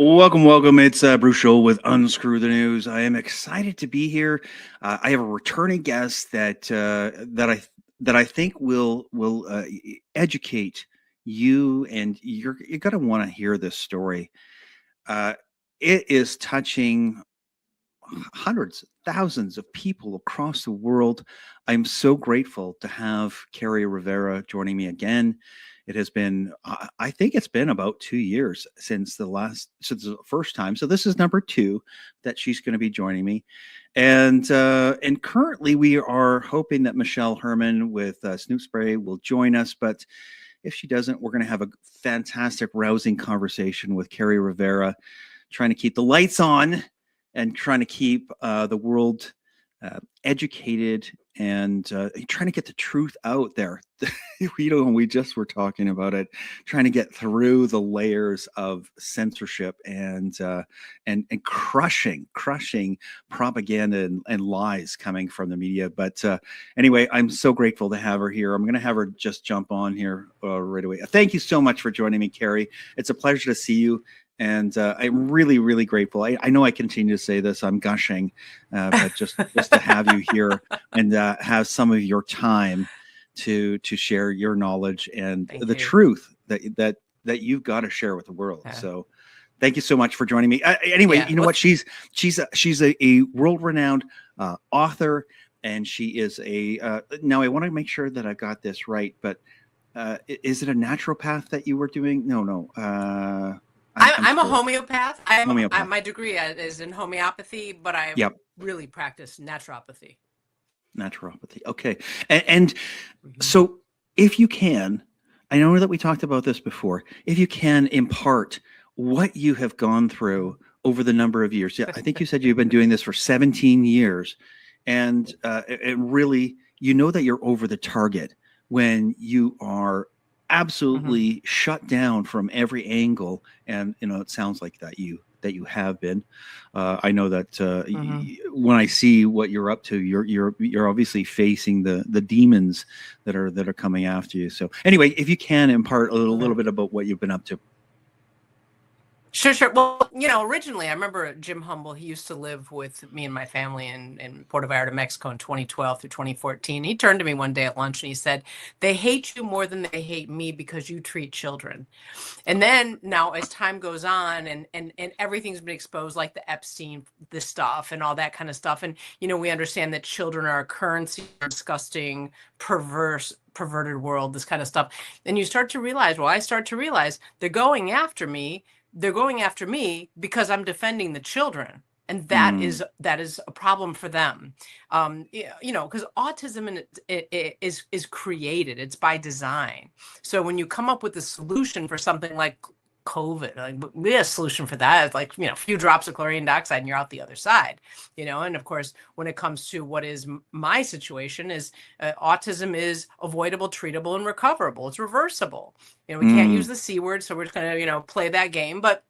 Welcome. It's Bruce Scholl with Unscrew the News. I am excited to be here. I have a returning guest that I think will educate you, and you're gonna want to hear this story. Uh, it is touching hundreds, thousands of people across the world. I'm so grateful to have Kerri Rivera joining me again. It has been, I think it's been about 2 years since the first time. So this is number two that she's going to be joining me, and currently we are hoping that Michelle Herman with SnootSpray will join us. But if she doesn't, we're going to have a fantastic, rousing conversation with Kerri Rivera, trying to keep the lights on and trying to keep the world educated and trying to get the truth out there. We just were talking about it, trying to get through the layers of censorship and crushing propaganda and lies coming from the media. But anyway, I'm so grateful to have her here. I'm going to have her just jump on here right away. Thank you so much for joining me, Kerri. It's a pleasure to see you. And I'm really, really grateful. I know I continue to say this. I'm gushing, but just to have you here and have some of your time to share your knowledge and the truth that you've got to share with the world. Yeah. So, thank you so much for joining me. Anyway, you know what? She's a world-renowned author, and she is a. Now, I want to make sure that I got this right, but is it a naturopath that you were doing? No. I'm a homeopath. My degree is in homeopathy, but I really practice naturopathy. Naturopathy. Okay. And so if you can, I know that we talked about this before, if you can impart what you have gone through over the number of years. Yeah, I think you said you've been doing this for 17 years. And it really, you know that you're over the target when you are absolutely shut down from every angle, and it sounds like that you have been. I know that when I see what you're up to, you're obviously facing the demons that are coming after you. So anyway, if you can impart a little bit about what you've been up to. Sure. Well, originally I remember Jim Humble, he used to live with me and my family in Puerto Vallarta, Mexico in 2012 through 2014. He turned to me one day at lunch and he said, "They hate you more than they hate me because you treat children." And then now as time goes on and everything's been exposed, like the Epstein, this stuff and all that kind of stuff. And, we understand that children are a currency, disgusting, perverted world, this kind of stuff. And I start to realize they're going after me. They're going after me because I'm defending the children. And that is a problem for them, because autism is created. It's by design. So when you come up with a solution for something like COVID, like we have a solution for that. It's like, a few drops of chlorine dioxide and you're out the other side, and of course, when it comes to what is my situation is autism is avoidable, treatable, and recoverable. It's reversible. We can't use the C word. So we're just going to, play that game. But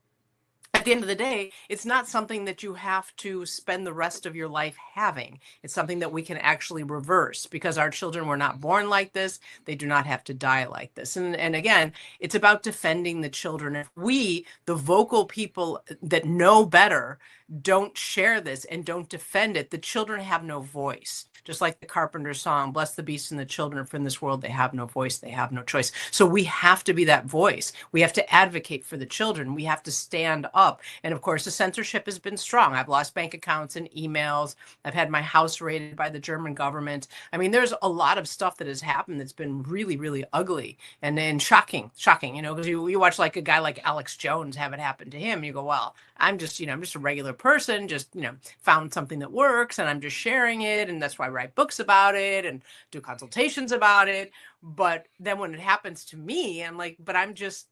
at the end of the day, it's not something that you have to spend the rest of your life having. It's something that we can actually reverse because our children were not born like this. They do not have to die like this. And again, it's about defending the children. If we, the vocal people that know better, don't share this and don't defend it, the children have no voice. Just like the Carpenter song, "Bless the beasts and the children, for in this world they have no voice, they have no choice." So we have to be that voice. We have to advocate for the children. We have to stand up. And of course, the censorship has been strong. I've lost bank accounts and emails. I've had my house raided by the German government. I mean, there's a lot of stuff that has happened that's been really, really ugly and shocking, because you watch like a guy like Alex Jones have it happen to him. And you go, well, I'm just a regular person, just, found something that works and I'm just sharing it. And that's why I write books about it and do consultations about it. But then when it happens to me, I'm like, but I'm just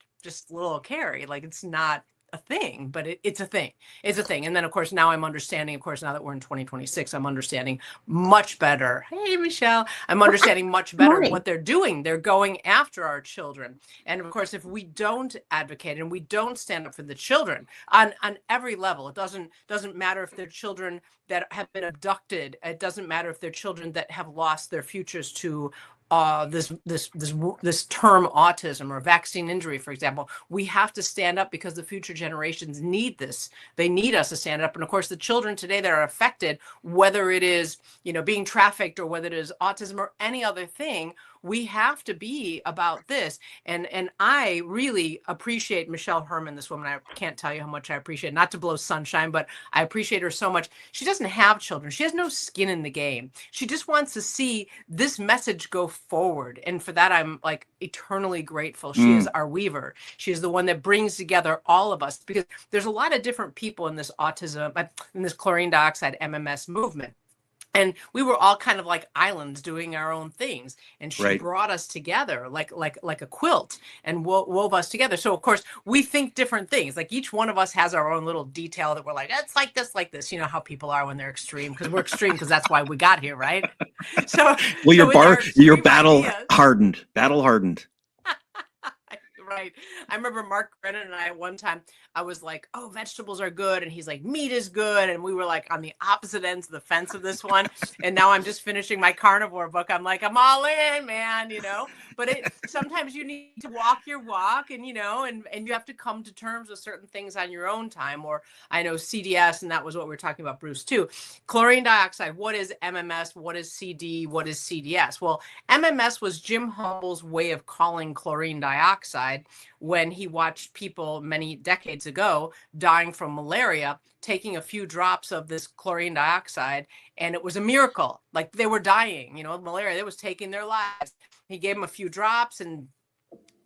little Kerri. Like, it's not a thing, but it's a thing. It's a thing. And then, of course, now I'm understanding, now that we're in 2026, I'm understanding much better. Hey, Michelle, I'm understanding much better what they're doing. They're going after our children. And of course, if we don't advocate and we don't stand up for the children on every level, it doesn't matter if they're children that have been abducted. It doesn't matter if they're children that have lost their futures to this term autism or vaccine injury, for example. We have to stand up because the future generations need this. They need us to stand up. And of course, the children today that are affected, whether it is, being trafficked or whether it is autism or any other thing, we have to be about this. And I really appreciate Michelle Herman, this woman. I can't tell you how much I appreciate, not to blow sunshine, but I appreciate her so much. She doesn't have children. She has no skin in the game. She just wants to see this message go forward. And for that, I'm like eternally grateful. She is our weaver. She is the one that brings together all of us, because there's a lot of different people in this autism, in this chlorine dioxide MMS movement. And we were all kind of like islands doing our own things. And she Right. brought us together like a quilt and wove us together. So, of course, we think different things. Like each one of us has our own little detail that we're like, it's like this, like this. You know how people are when they're extreme, because we're extreme because that's why we got here, right? So, Well, you're battle hardened. Right. I remember Mark Brennan and I one time, I was like, oh, vegetables are good. And he's like, meat is good. And we were like on the opposite ends of the fence of this one. And now I'm just finishing my carnivore book. I'm like, I'm all in, man, but sometimes you need to walk your walk and you have to come to terms with certain things on your own time. Or I know CDS, and that was what we were talking about, Bruce, too. Chlorine dioxide. What is MMS? What is CD? What is CDS? Well, MMS was Jim Humble's way of calling chlorine dioxide when he watched people many decades ago dying from malaria, taking a few drops of this chlorine dioxide, and it was a miracle. Like they were dying, malaria, they was taking their lives. He gave them a few drops, and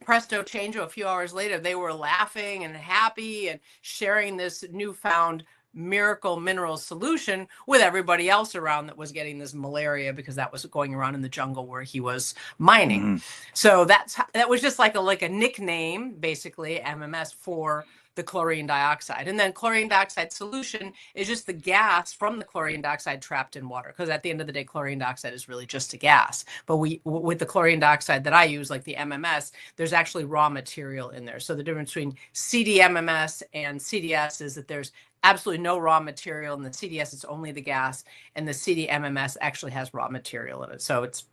presto changeo, a few hours later, they were laughing and happy and sharing this newfound miracle mineral solution with everybody else around that was getting this malaria, because that was going around in the jungle where he was mining. So that was just like a nickname, basically, MMS, for the chlorine dioxide. And then chlorine dioxide solution is just the gas from the chlorine dioxide trapped in water, because at the end of the day, chlorine dioxide is really just a gas. But with the chlorine dioxide that I use, like the MMS, there's actually raw material in there. So the difference between CDMMS and CDS is that there's absolutely no raw material. In the CDS, it's only the gas, and the CDMMS actually has raw material in it. So it's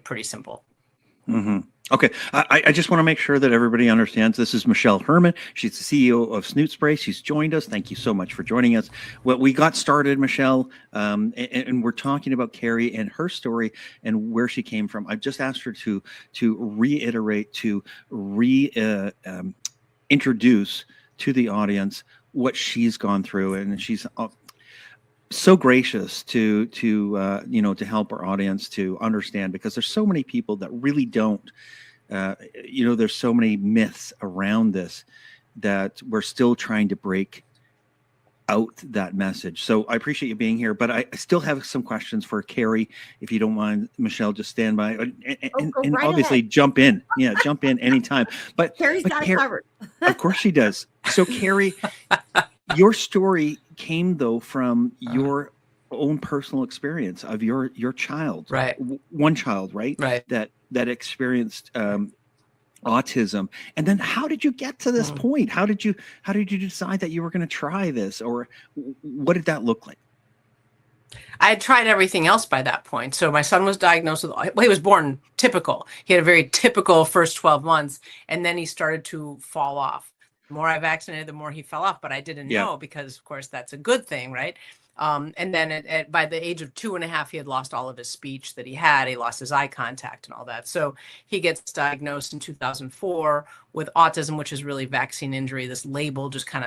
pretty simple. Okay, I just want to make sure that everybody understands. This is Michelle Herman. She's the CEO of SnootSpray. She's joined us. Thank you so much for joining us. Well, we got started, Michelle, and we're talking about Kerri and her story and where she came from. I've just asked her to reiterate, introduce to the audience what she's gone through, and she's so gracious to help our audience to understand, because there's so many people that really don't. There's so many myths around this that we're still trying to break out that message. So I appreciate you being here, but I still have some questions for Kerri, if you don't mind. Michelle, just stand by and right obviously ahead. Jump in. Yeah, jump in anytime. But Kerri's got it covered. Of course she does. So Kerri, your story came though from your own personal experience of your child, right? One child, right? That experienced autism. And then how did you get to this point? How did you decide that you were going to try this, or what did that look like? I had tried everything else by that point. So my son was diagnosed with, he was born typical. He had a very typical first 12 months, and then he started to fall off. The more I vaccinated, the more he fell off, but I didn't know, because of course that's a good thing, right? And then by the age of 2.5, he had lost all of his speech that he had. He lost his eye contact and all that. So he gets diagnosed in 2004 with autism, which is really vaccine injury. This label just kind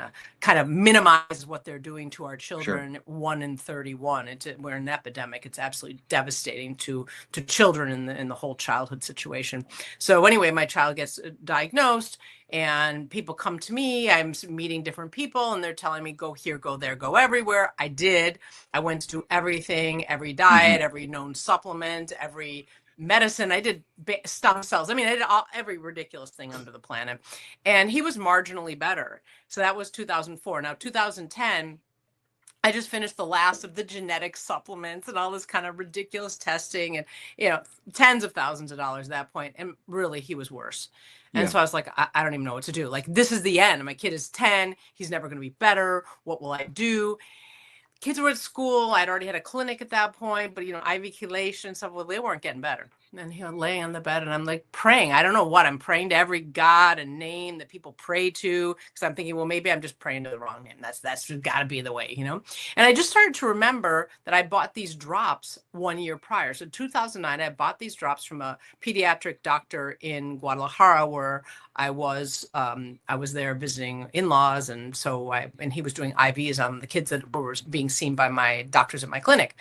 of minimizes what they're doing to our children. Sure. 1 in 31. We're an epidemic. It's absolutely devastating to children in the whole childhood situation. So anyway, my child gets diagnosed, and people come to me. I'm meeting different people, and they're telling me, go here, go there, go everywhere. I did. I went to everything, every diet, every known supplement, every medicine. I did stem cells. I mean, I did every ridiculous thing under the planet. And he was marginally better. So that was 2004. Now, 2010, I just finished the last of the genetic supplements and all this kind of ridiculous testing, and, tens of thousands of dollars at that point. And really, he was worse. And so I was like, I don't even know what to do. Like, this is the end. My kid is 10. He's never going to be better. What will I do? Kids were at school. I'd already had a clinic at that point, but, IV chelation and stuff, well, they weren't getting better. And he'll lay on the bed and I'm like praying. I don't know what I'm praying to, every God and name that people pray to. Cause I'm thinking, well, maybe I'm just praying to the wrong name. That's gotta be the way, you know? And I just started to remember that I bought these drops 1 year prior. So 2009, I bought these drops from a pediatric doctor in Guadalajara where I was there visiting in-laws. And so he was doing IVs on the kids that were being seen by my doctors at my clinic.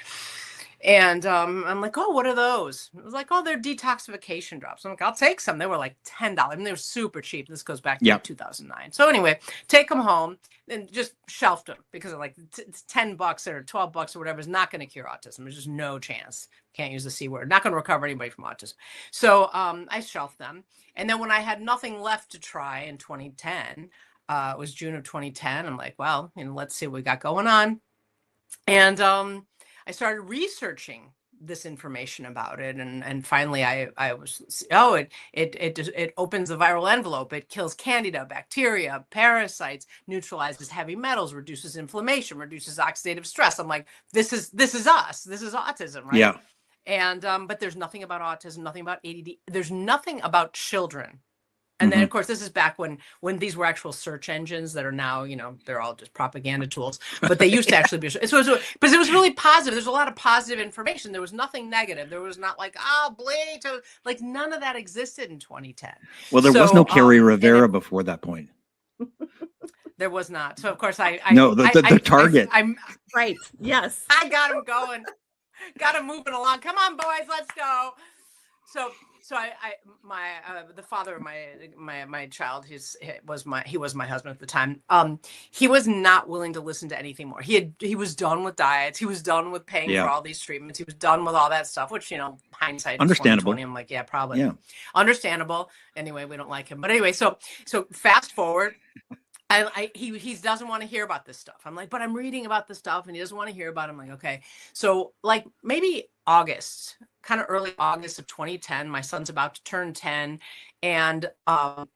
And I'm like, oh, what are those? It was like, oh, they're detoxification drops. I'm like, I'll take some. They were like $10. I mean, they were super cheap. This goes back to like 2009. So anyway, take them home and just shelved them because of like it's $10 or $12 or whatever is not going to cure autism. There's just no chance. Can't use the C word. Not going to recover anybody from autism. So I shelved them. And then when I had nothing left to try in 2010, it was June of 2010. I'm like, well, let's see what we got going on. And I started researching this information about it, and finally I was, it opens the viral envelope, it kills candida, bacteria, parasites, neutralizes heavy metals, reduces inflammation, reduces oxidative stress. I'm like, this is us, this is autism, right? Yeah. And but there's nothing about autism, nothing about ADD, there's nothing about children. And then, of course, this is back when these were actual search engines that are now, they're all just propaganda tools. But they used to actually be. But it was really positive. There's a lot of positive information. There was nothing negative. There was not like, like none of that existed in 2010. Well, there was no Kerri Rivera before that point. There was not. So, of course, the target. I'm right. Yes. I got him going. Got him moving along. Come on, boys, let's go. So the father of my child, he was my husband at the time. He was not willing to listen to anything more. He was done with diets. He was done with paying for all these treatments. He was done with all that stuff, which, hindsight, understandable. I'm like, yeah, probably. Yeah. Understandable. Anyway, we don't like him. But anyway, so fast forward. He doesn't want to hear about this stuff. I'm like, but I'm reading about this stuff and he doesn't want to hear about it. I'm like, okay. So like maybe August, kind of early August of 2010, my son's about to turn 10, and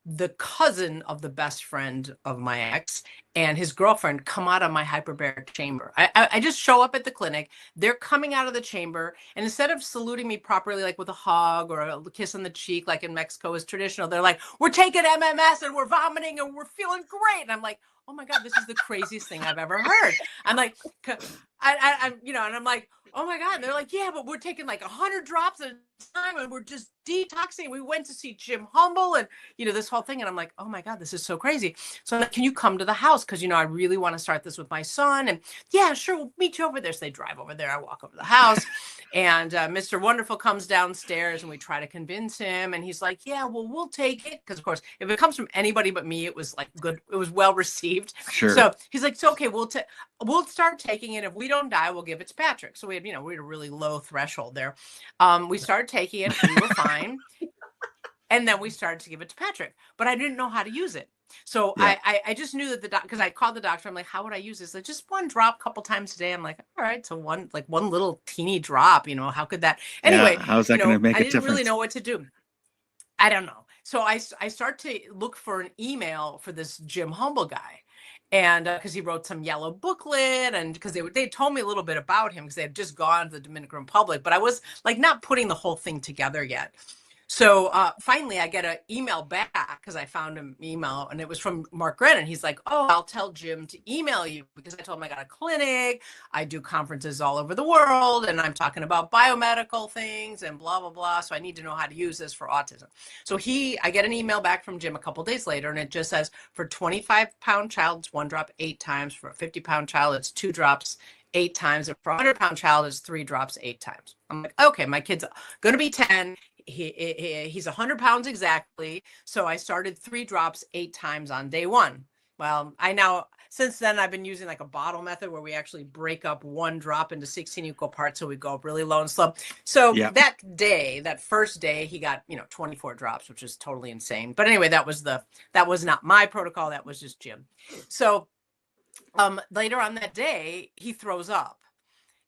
the cousin of the best friend of my ex and his girlfriend come out of my hyperbaric chamber. I just show up at the clinic. They're coming out of the chamber, and instead of saluting me properly, like with a hug or a kiss on the cheek, like in Mexico is traditional, they're like, we're taking MMS and we're vomiting and we're feeling great. And I'm like, oh my God, this is the craziest thing I've ever heard. I'm like, and I'm like, oh my God. And they're like, yeah, but we're taking like 100 drops at a time and we're just detoxing. We went to see Jim Humble and, this whole thing. And I'm like, oh my God, this is so crazy. So I'm like, can you come to the house? Cause I really want to start this with my son. And yeah, sure. We'll meet you over there. So they drive over there. I walk over to the house and Mr. Wonderful comes downstairs and we try to convince him. And he's like, yeah, well, we'll take it. Cause of course, if it comes from anybody but me, it was like good. It was well received. Sure. So he's like, so, okay, we'll start taking it. If we don't die, we'll give it to Patrick. So we had a really low threshold there. We started taking it. We were fine. And then we started to give it to Patrick, but I didn't know how to use it. So I just knew that because I called the doctor. I'm like, how would I use this? Like just one drop a couple times a day. I'm like, all right. So one little teeny drop, how could that, anyway, how's that going to make a difference? I didn't really know what to do. I don't know. So I start to look for an email for this Jim Humble guy. And because he wrote some yellow booklet, and because they told me a little bit about him because they had just gone to the Dominican Republic, but I was like not putting the whole thing together yet. So finally I get an email back because I found an email and it was from Mark Grennan. He's like, oh, I'll tell Jim to email you because I told him I got a clinic. I do conferences all over the world and I'm talking about biomedical things and blah, blah, blah. So I need to know how to use this for autism. So I get an email back from Jim a couple days later and it just says for 25-pound child, it's 1 drop 8 times. For a 50-pound child, it's 2 drops 8 times. And for a 100-pound child, it's 3 drops 8 times. I'm like, okay, my kid's going to be 10. He's 100 pounds exactly. So I started 3 drops 8 times on day 1. Well, since then I've been using like a bottle method where we actually break up 1 drop into 16 equal parts. So we go up really low and slow. So that first day he got, 24 drops, which is totally insane. But anyway, that was not my protocol. That was just Jim. So later on that day, he throws up.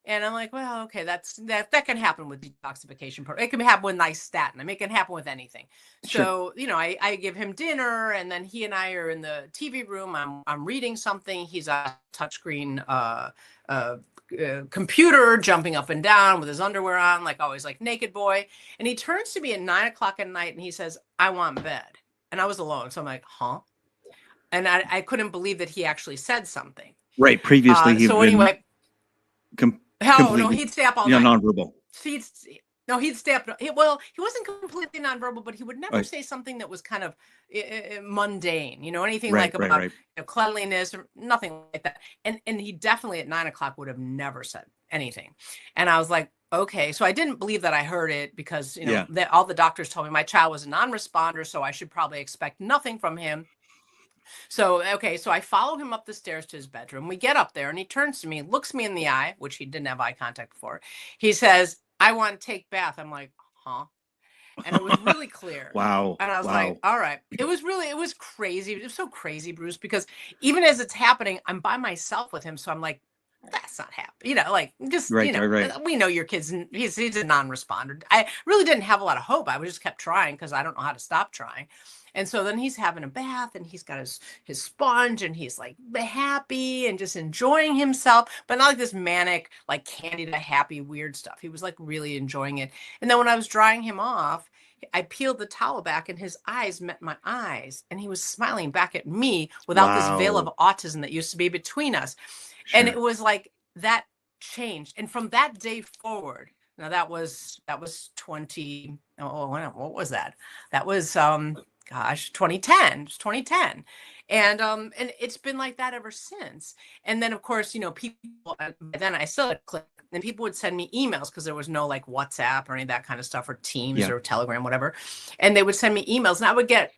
And I'm like, well, okay, that can happen with detoxification. It can happen with nystatin. I mean, it can happen with anything. Sure. So, I give him dinner, and then he and I are in the TV room. I'm reading something. He's on a touchscreen computer, jumping up and down with his underwear on, like always, like naked boy. And he turns to me at 9 o'clock at night and he says, "I want bed." And I was alone, so I'm like, huh? And I couldn't believe that he actually said something. Right. Previously, he'd So been anyway. Oh no, completely, he'd stay up all night. nonverbal. He'd stay up. Well, he wasn't completely nonverbal, but he would never Right. say something that was kind of mundane, anything Right. like Right. about Right. cleanliness or nothing like that. And he definitely at 9 o'clock would have never said anything. And I was like, okay. So I didn't believe that I heard it because, Yeah. all the doctors told me my child was a non-responder, so I should probably expect nothing from him. So, okay, so I follow him up the stairs to his bedroom. We get up there and he turns to me, looks me in the eye, which he didn't have eye contact before. He says, "I want to take bath." I'm like, huh? And it was really clear. Wow. And I was Wow. like, all right. It was crazy. It was so crazy, Bruce, because even as it's happening, I'm by myself with him. So I'm like, that's not happening. Like just, Right. Right. we know your kid's, he's a non-responder. I really didn't have a lot of hope. I just kept trying because I don't know how to stop trying. And so then he's having a bath and he's got his sponge and he's like happy and just enjoying himself, but not like this manic, like candida happy, weird stuff. He was like really enjoying it. And then when I was drying him off, I peeled the towel back and his eyes met my eyes and he was smiling back at me without this veil of autism that used to be between us. Sure. And it was like that changed. And from that day forward, now that was 20, what was that? That was, 2010. It's 2010. And it's been like that ever since. And then of course, people, then I still had click, and people would send me emails because there was no like WhatsApp or any of that kind of stuff, or Teams or Telegram, whatever. And they would send me emails and I would get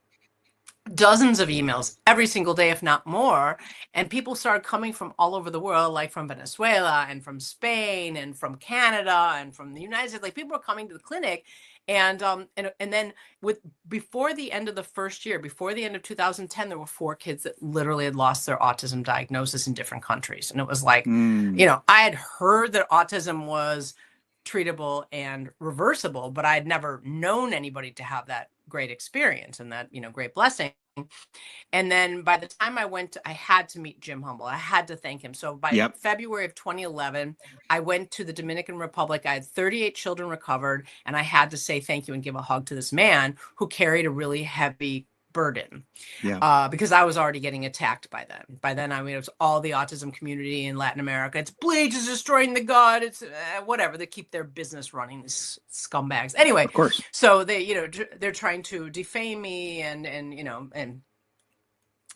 dozens of emails every single day, if not more. And people started coming from all over the world, like from Venezuela and from Spain and from Canada and from the United States. Like people were coming to the clinic. And then before the end of the first year, before the end of 2010, there were 4 kids that literally had lost their autism diagnosis in different countries. And it was like, I had heard that autism was treatable and reversible, but I had never known anybody to have that great experience and that, great blessing. And then by the time I had to meet Jim Humble. I had to thank him. So by February of 2011, I went to the Dominican Republic. I had 38 children recovered, and I had to say thank you and give a hug to this man who carried a really heavy burden. Because I was already getting attacked by then. By then, it was all the autism community in Latin America. It's bleach is destroying the gut. It's whatever. They keep their business running, these scumbags. Anyway, of course. So they, they're trying to defame me and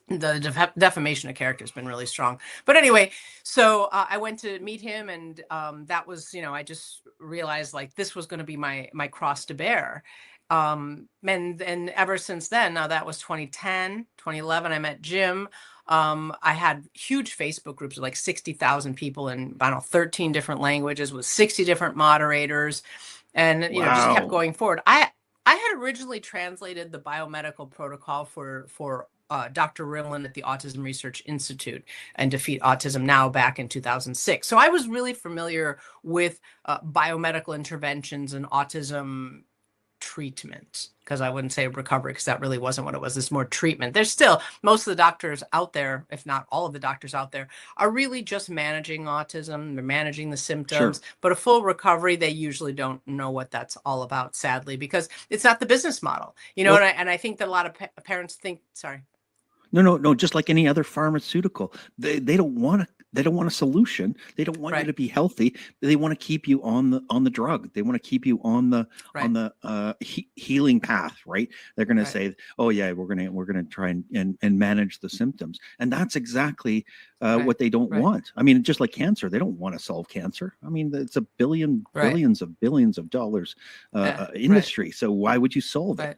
the defamation of character has been really strong. But anyway, so I went to meet him, and that was, I just realized like this was going to be my cross to bear. And ever since then, now that was 2010, 2011, I met Jim. I had huge Facebook groups of like 60,000 people in, I don't know, 13 different languages with 60 different moderators, and just kept going forward. I had originally translated the biomedical protocol for Dr. Rimlin at the Autism Research Institute and Defeat Autism Now back in 2006. So I was really familiar with biomedical interventions and autism treatment, because I wouldn't say recovery, because that really wasn't what it was. It's more treatment. There's still, most of the doctors out there, if not all of the doctors out there, are really just managing autism. They're managing the symptoms, but a full recovery, they usually don't know what that's all about, sadly, because it's not the business model, and I think that a lot of parents think, sorry. No. Just like any other pharmaceutical, they don't want a solution. They don't want you to be healthy. They want to keep you on the drug. They want to keep you on the healing path. Right? They're going to say, "Oh yeah, we're going to try and manage the symptoms," and that's exactly what they don't want. I mean, just like cancer, they don't want to solve cancer. I mean, it's a billions of dollars industry. So why would you solve it?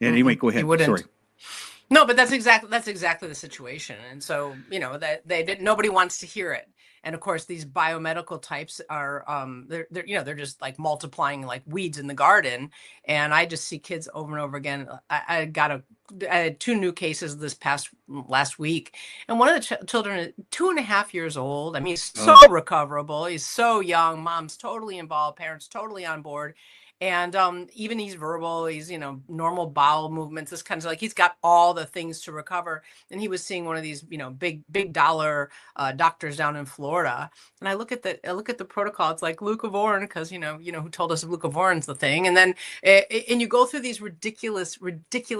Anyway, go ahead. Sorry. No, but that's exactly the situation. And so, that nobody wants to hear it. And of course, these biomedical types are they're just like multiplying like weeds in the garden. And I just see kids over and over again. I had 2 new cases last week, and one of the children is 2.5 years old. I mean, he's so recoverable. He's so young. Mom's totally involved. Parents totally on board. And even he's verbal. He's, normal bowel movements. This kind of like he's got all the things to recover. And he was seeing one of these, big dollar doctors down in Florida. And I look at the protocol. It's like leucovorin, because who told us leucovorin's the thing. And then and you go through these ridiculous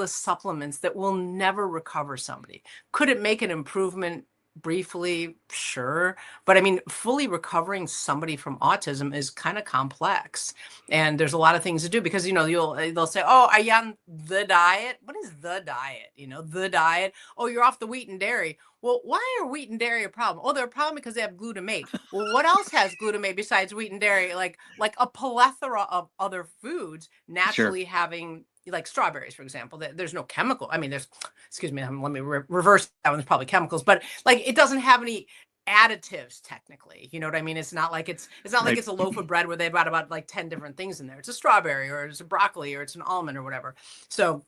supplements that will never recover somebody. Could it make an improvement briefly? Sure. But I mean, fully recovering somebody from autism is kind of complex. And there's a lot of things to do, because, they'll say, oh, are you on the diet? What is the diet? The diet. Oh, you're off the wheat and dairy. Well, why are wheat and dairy a problem? Oh, they're a problem because they have glutamate. Well, what else has glutamate besides wheat and dairy? Like a plethora of other foods naturally having, like strawberries, for example. There's no chemical. I mean, excuse me, let me reverse that one. There's probably chemicals, but like it doesn't have any additives technically. You know what I mean? It's not like it's like it's a loaf of bread where they've got about like 10 different things in there. It's a strawberry, or it's a broccoli, or it's an almond, or whatever. So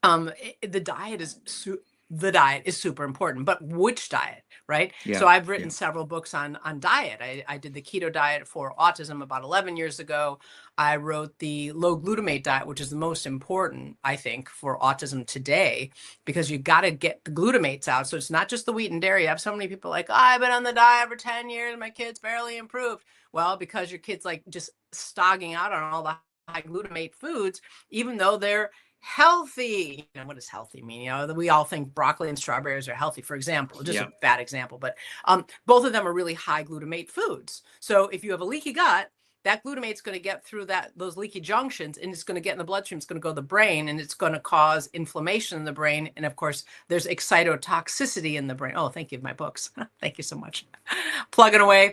the diet is super important, but which diet, right? Yeah, so I've written several books on diet. I did the keto diet for autism about 11 years ago. I wrote the low glutamate diet, which is the most important, I think, for autism today, because you got to get the glutamates out. So it's not just the wheat and dairy. I have so many people like, oh, I've been on the diet for 10 years. My kid's barely improved. Well, because your kid's like just stogging out on all the high glutamate foods, even though they're healthy. What does healthy mean? We all think broccoli and strawberries are healthy, for example, just a bad example, but both of them are really high glutamate foods. So if you have a leaky gut, that glutamate's going to get through those leaky junctions, and it's going to get in the bloodstream. It's going to go to the brain, and it's going to cause inflammation in the brain. And of course, there's excitotoxicity in the brain. Oh, thank you, my books. Thank you so much. Plugging away.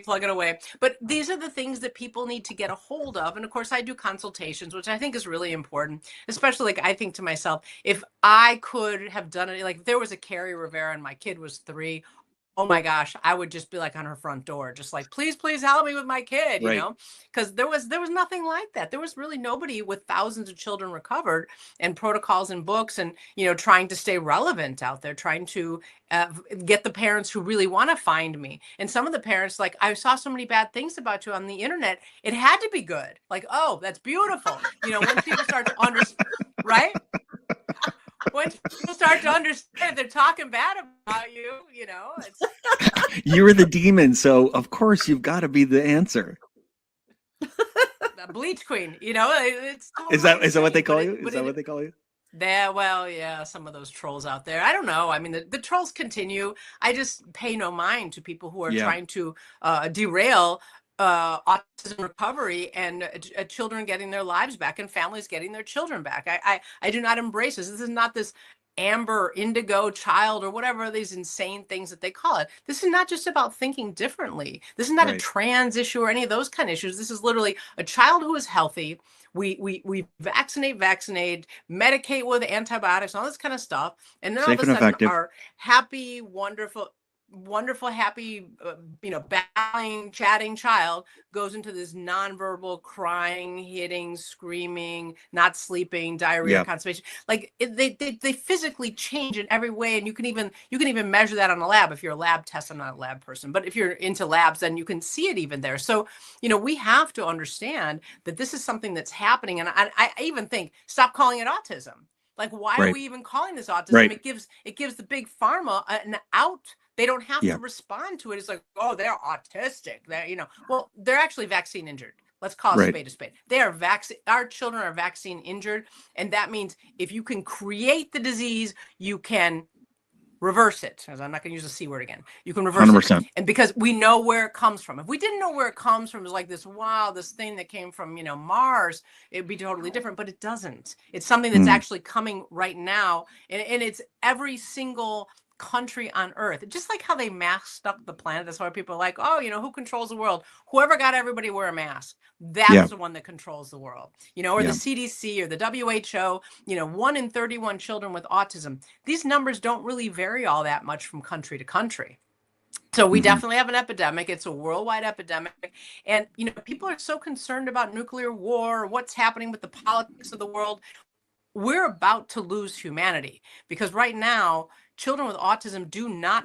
But these are the things that people need to get a hold of. And of course, I do consultations, which I think is really important, especially like I think to myself, if I could have done it, like if there was a Kerri Rivera and my kid was 3, oh my gosh, I would just be like on her front door, just like, please help me with my kid, because there was nothing like that. There was really nobody with thousands of children recovered, and protocols and books, and, trying to stay relevant out there, trying to get the parents who really want to find me. And some of the parents, like, I saw so many bad things about you on the internet. It had to be good. Like, oh, that's beautiful. When people start to understand, right? When people start to understand they're talking bad about you, it's you're the demon, so of course you've got to be the answer. The bleach queen, it's is that what they call you? Is that what they call you? Yeah, some of those trolls out there. I don't know. I mean, the trolls continue. I just pay no mind to people who are trying to derail autism recovery and children getting their lives back and families getting their children back. I do not embrace this. This is not this amber indigo child or whatever these insane things that they call it. This is not just about thinking differently. This is not a trans issue or any of those kind of issues. This is literally a child who is healthy. We vaccinate, medicate with antibiotics, all this kind of stuff, and then all of a sudden our happy, wonderful, happy, battling, chatting child goes into this nonverbal crying, hitting, screaming, not sleeping, diarrhea, constipation. Like they physically change in every way, and you can even measure that on a lab. If you're a lab test, I'm not a lab person, but if you're into labs, then you can see it even there. So we have to understand that this is something that's happening, and I even think, stop calling it autism. Like, why are we even calling this autism? It gives the big pharma an out. They don't have to respond to it. It's like, oh, they're autistic. Well, they're actually vaccine injured. Let's call a spade a spade. Our children are vaccine injured. And that means if you can create the disease, you can reverse it. I'm not going to use the C word again. You can reverse 100%. It. And because we know where it comes from. If we didn't know where it comes from, it's like this thing that came from, Mars, it'd be totally different, but it doesn't. It's something that's actually coming right now. And it's every single country on earth, just like how they masked up the planet. That's why people are like, oh, who controls the world? Whoever got everybody to wear a mask, that's the one that controls the world, or the CDC or the WHO. 1 in 31 children with autism. These numbers don't really vary all that much from country to country. So we Hmm. definitely have an epidemic. It's a worldwide epidemic. And, people are so concerned about nuclear war, what's happening with the politics of the world. We're about to lose humanity because right now, children with autism do not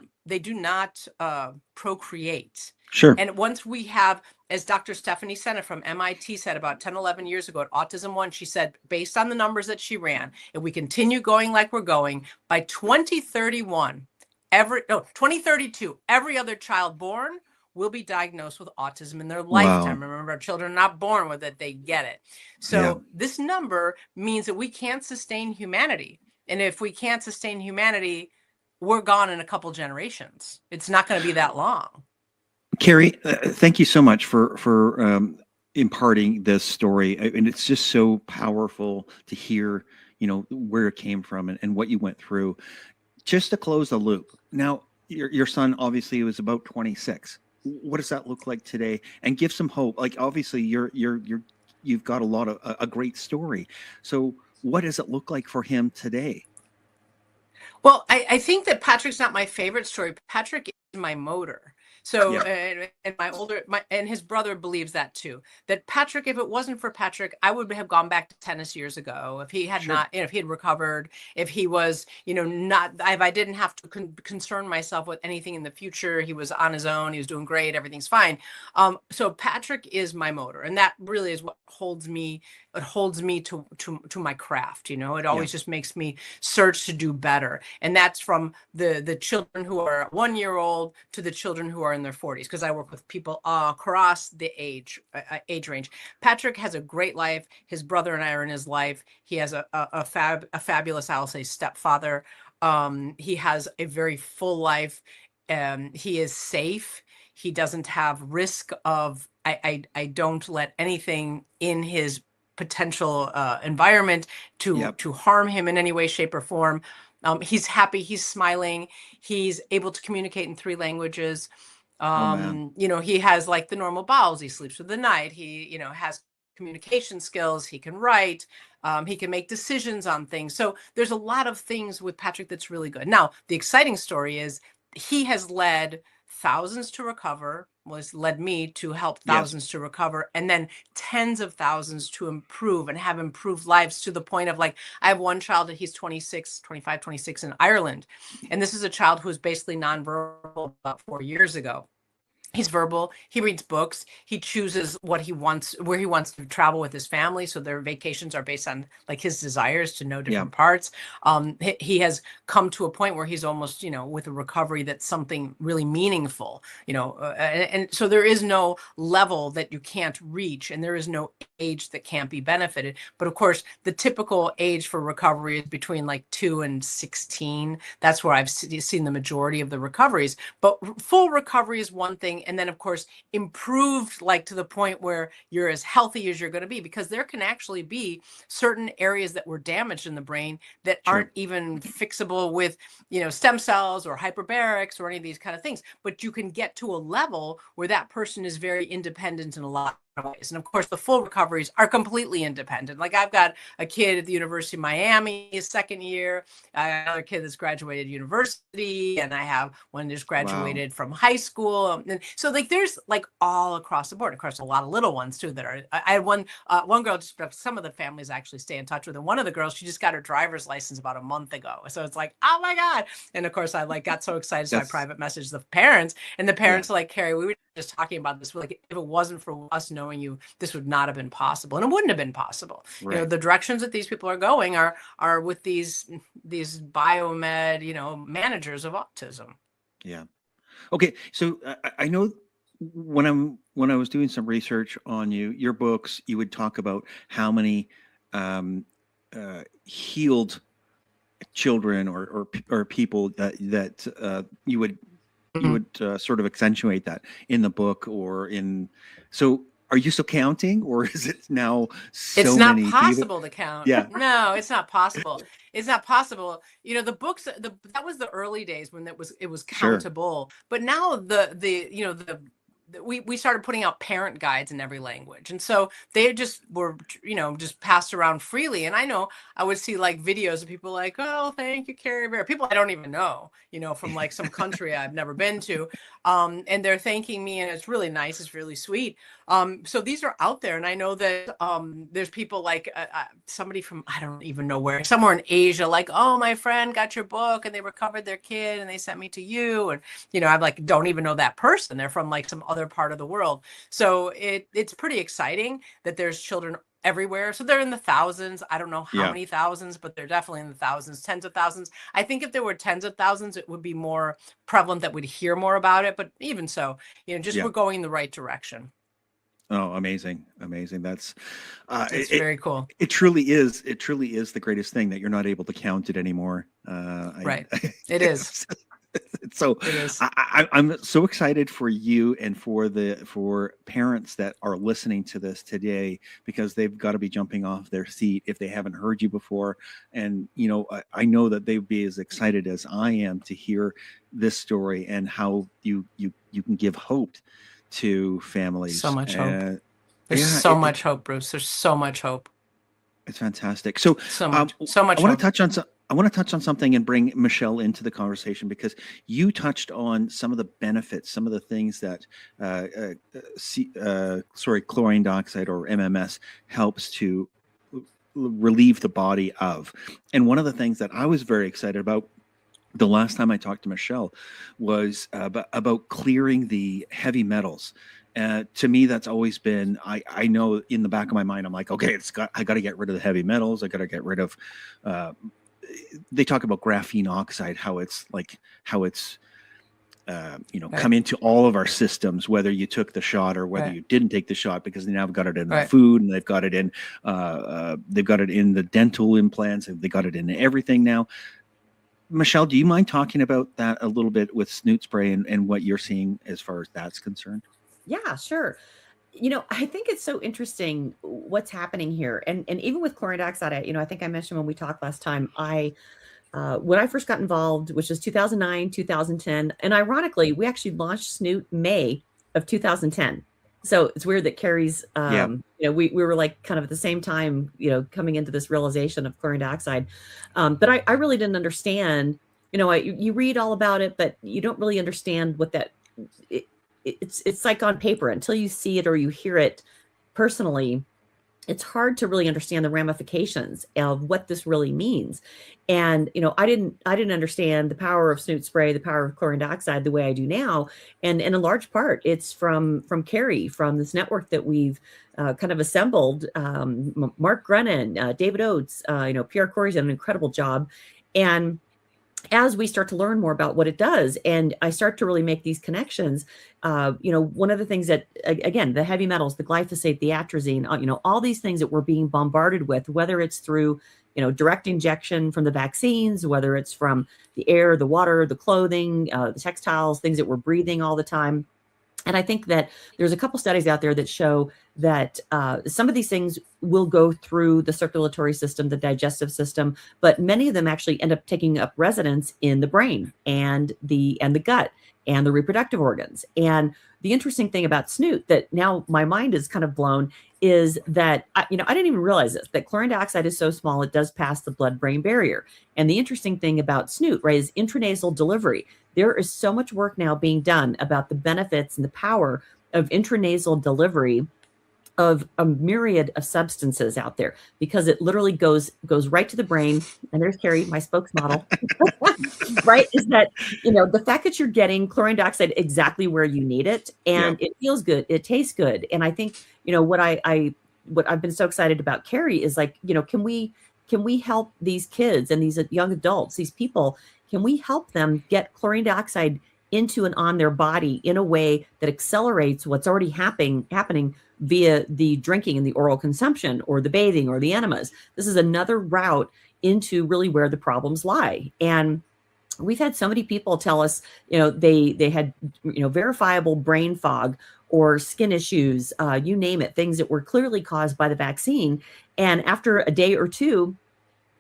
procreate. Sure. And once we have, as Dr. Stephanie Sena from MIT said about 10, 11 years ago at Autism One, she said, based on the numbers that she ran, if we continue going like we're going, by 2031, 2032, every other child born will be diagnosed with autism in their Wow. lifetime. Remember, children are not born with it, they get it. Yeah. So this number means that we can't sustain humanity. And if we can't sustain humanity, we're gone in a couple generations. It's not going to be that long. Kerri, thank you so much for imparting this story, and it's just so powerful to hear, where it came from and what you went through. Just to close the loop, now your son obviously was about 26. What does that look like today? And give some hope. Like obviously you've got a great story. So what does it look like for him today? Well, I think that Patrick's not my favorite story. Patrick is my motor. So, Yeah. and his brother believes that too. That Patrick, if it wasn't for Patrick, I would have gone back to tennis years ago. If he had Sure. not, if he had recovered, if he was, not, if I didn't have to concern myself with anything in the future, he was on his own, he was doing great, everything's fine. So Patrick is my motor, and that really is what holds me. It holds me to my craft. It always just makes me search to do better, and that's from the children who are 1 year old to the children who are in their 40s, because I work with people across the age range. Patrick has a great life. His brother and I are in his life. He has a fabulous, I'll say, stepfather. He has a very full life. He is safe. He doesn't have risk of, I don't let anything in his potential environment to harm him in any way, shape, or form. He's happy. He's smiling. He's able to communicate in 3 languages. Oh man. He has like the normal bowels. He sleeps through the night. He, has communication skills. He can write. He can make decisions on things. So there's a lot of things with Patrick that's really good. Now, the exciting story is he has led thousands to recover, led me to help thousands to recover, and then tens of thousands to improve and have improved lives, to the point of, like, I have one child that he's 26, 25, 26 in Ireland. And this is a child who was basically nonverbal about 4 years ago. He's verbal. He reads books. He chooses what he wants, where he wants to travel with his family. So their vacations are based on like his desires to know different parts. He has come to a point where he's almost, with a recovery that's something really meaningful, and so there is no level that you can't reach, and there is no age that can't be benefited. But of course, the typical age for recovery is between like 2 and 16. That's where I've seen the majority of the recoveries. But full recovery is one thing. And then, of course, improved, like to the point where you're as healthy as you're going to be, because there can actually be certain areas that were damaged in the brain that aren't even fixable with, stem cells or hyperbarics or any of these kind of things. But you can get to a level where that person is very independent in a lot of ways. And of course, the full recoveries are completely independent. Like, I've got a kid at the University of Miami, his second year. I have another kid that's graduated university, and I have one that's graduated from high school. And so, like, there's like all across the board. Of course, a lot of little ones too that are. I had one girl. Just some of the families actually stay in touch with, and one of the girls, she just got her driver's license about a month ago. So it's like, oh my god! And of course, I like got so excited, so I private messaged the parents, and the parents are like, Kerri, we were just talking about this. Like, if it wasn't for us knowing you, this would not have been possible, and it wouldn't have been possible. Right. The directions that these people are going are with these biomed, managers of autism. Yeah. Okay. So I know when I was doing some research on your books, you would talk about how many healed children or people that you would sort of accentuate that in the book or in. So are you still counting, or is it now so it's not many possible to count? Yeah. No, it's not possible. It's not possible. The books, that was the early days when it was countable. But now we started putting out parent guides in every language, and so they just were just passed around freely. And I know I would see like videos of people like, oh, thank you, Kerri Rivera, people I don't even know, from like some country I've never been to, and they're thanking me, and it's really nice. It's really sweet. So these are out there, and I know that there's people like somebody from, I don't even know where, somewhere in Asia, like, oh, my friend got your book and they recovered their kid and they sent me to you. And, I'm like, don't even know that person. They're from like some other part of the world. So it's pretty exciting that there's children everywhere. So they're in the thousands. I don't know how many thousands, but they're definitely in the thousands, tens of thousands. I think if there were tens of thousands, it would be more prevalent that we'd hear more about it. But even so, we're going in the right direction. Oh, amazing. Amazing. That's it's very cool. It truly is. It truly is the greatest thing that you're not able to count it anymore. Right. It is. So I'm so excited for you and for parents that are listening to this today, because they've got to be jumping off their seat if they haven't heard you before. And, I know that they'd be as excited as I am to hear this story and how you can give hope to families. So much hope. There's so much hope, Bruce. There's so much hope. It's fantastic. So much. I want to touch on something and bring Michelle into the conversation, because you touched on some of the benefits, some of the things that chlorine dioxide, or MMS, helps to relieve the body of. And one of the things that I was very excited about the last time I talked to Michelle was about clearing the heavy metals. To me, that's always been, I know in the back of my mind, I'm like, okay, I got to get rid of the heavy metals. I got to get rid of, they talk about graphene oxide, how it's come into all of our systems, whether you took the shot or whether you didn't take the shot, because they now have got it in the food, and they've got it in the dental implants, and they got it in everything now. Michelle, do you mind talking about that a little bit with SnootSpray and what you're seeing as far as that's concerned? Yeah, sure. I think it's so interesting what's happening here. And even with chlorine dioxide, I think I mentioned when we talked last time, when I first got involved, which was 2009, 2010, and ironically, we actually launched Snoot May of 2010. So it's weird that Kerri's, we were like kind of at the same time, coming into this realization of chlorine dioxide. But I really didn't understand, you read all about it, but you don't really understand what that, it's like on paper until you see it or you hear it personally. It's hard to really understand the ramifications of what this really means. And, I didn't understand the power of SnootSpray, the power of chlorine dioxide the way I do now. And in a large part, it's from Kerry, from this network that we've kind of assembled. Mark Grennan, David Oates, Pierre Corey's done an incredible job. And as we start to learn more about what it does, and I start to really make these connections, one of the things that, again, the heavy metals, the glyphosate, the atrazine, all these things that we're being bombarded with, whether it's through, direct injection from the vaccines, whether it's from the air, the water, the clothing, the textiles, things that we're breathing all the time. And I think that there's a couple studies out there that show that some of these things will go through the circulatory system, the digestive system, but many of them actually end up taking up residence in the brain and the gut and the reproductive organs. And the interesting thing about Snoot that now my mind is kind of blown is that, I didn't even realize this, that chlorine dioxide is so small, it does pass the blood-brain barrier. And the interesting thing about Snoot, right, is intranasal delivery. There is so much work now being done about the benefits and the power of intranasal delivery of a myriad of substances out there, because it literally goes right to the brain. And there's Kerry, my spokesmodel, right? Is that, the fact that you're getting chlorine dioxide exactly where you need it, and it feels good, it tastes good. And I think, what I've been so excited about Kerry is like, can we help these kids and these young adults, these people, can we help them get chlorine dioxide into and on their body in a way that accelerates what's already happening via the drinking and the oral consumption or the bathing or the enemas? This is another route into really where the problems lie. And we've had so many people tell us, they had, verifiable brain fog or skin issues, you name it, things that were clearly caused by the vaccine. And after a day or two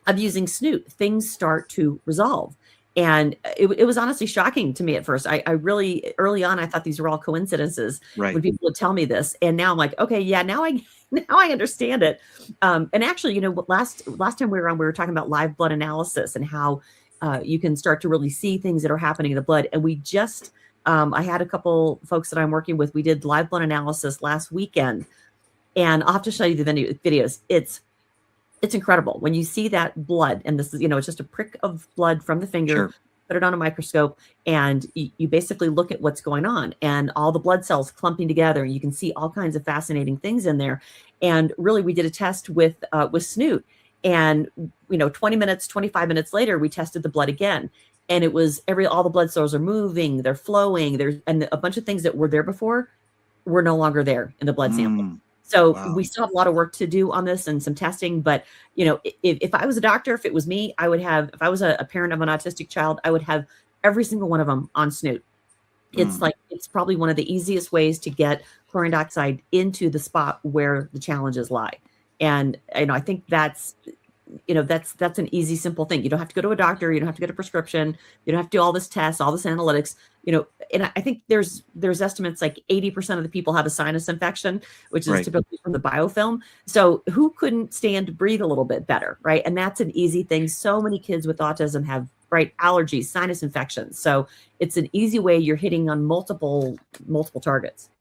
of using Snoot, things start to resolve. And it was honestly shocking to me at first. I really, early on, I thought these were all coincidences when people would tell me this. And now I'm like, okay, yeah, now I understand it. And actually, last time we were talking about live blood analysis and how you can start to really see things that are happening in the blood. And we just I had a couple folks that I'm working with. We did live blood analysis last weekend, and I'll have to show you the videos. It's incredible when you see that blood, and this is, it's just a prick of blood from the finger. Sure. Put it on a microscope, and you basically look at what's going on, and all the blood cells clumping together, and you can see all kinds of fascinating things in there. And really, we did a test with Snoot, and 20 minutes, 25 minutes later, we tested the blood again, and it was all the blood cells are moving, they're flowing, and a bunch of things that were there before were no longer there in the blood sample. So Wow. we still have a lot of work to do on this and some testing. But, if I was a doctor, if it was me, I would have, if I was a parent of an autistic child, I would have every single one of them on Snoot. It's it's probably one of the easiest ways to get chlorine dioxide into the spot where the challenges lie. And, I think that's an easy, simple thing. You don't have to go to a doctor. You don't have to get a prescription. You don't have to do all this tests, all this analytics, and I think there's estimates like 80% of the people have a sinus infection, which is typically from the biofilm. So who couldn't stand to breathe a little bit better, right? And that's an easy thing. So many kids with autism have allergies, sinus infections. So it's an easy way you're hitting on multiple targets.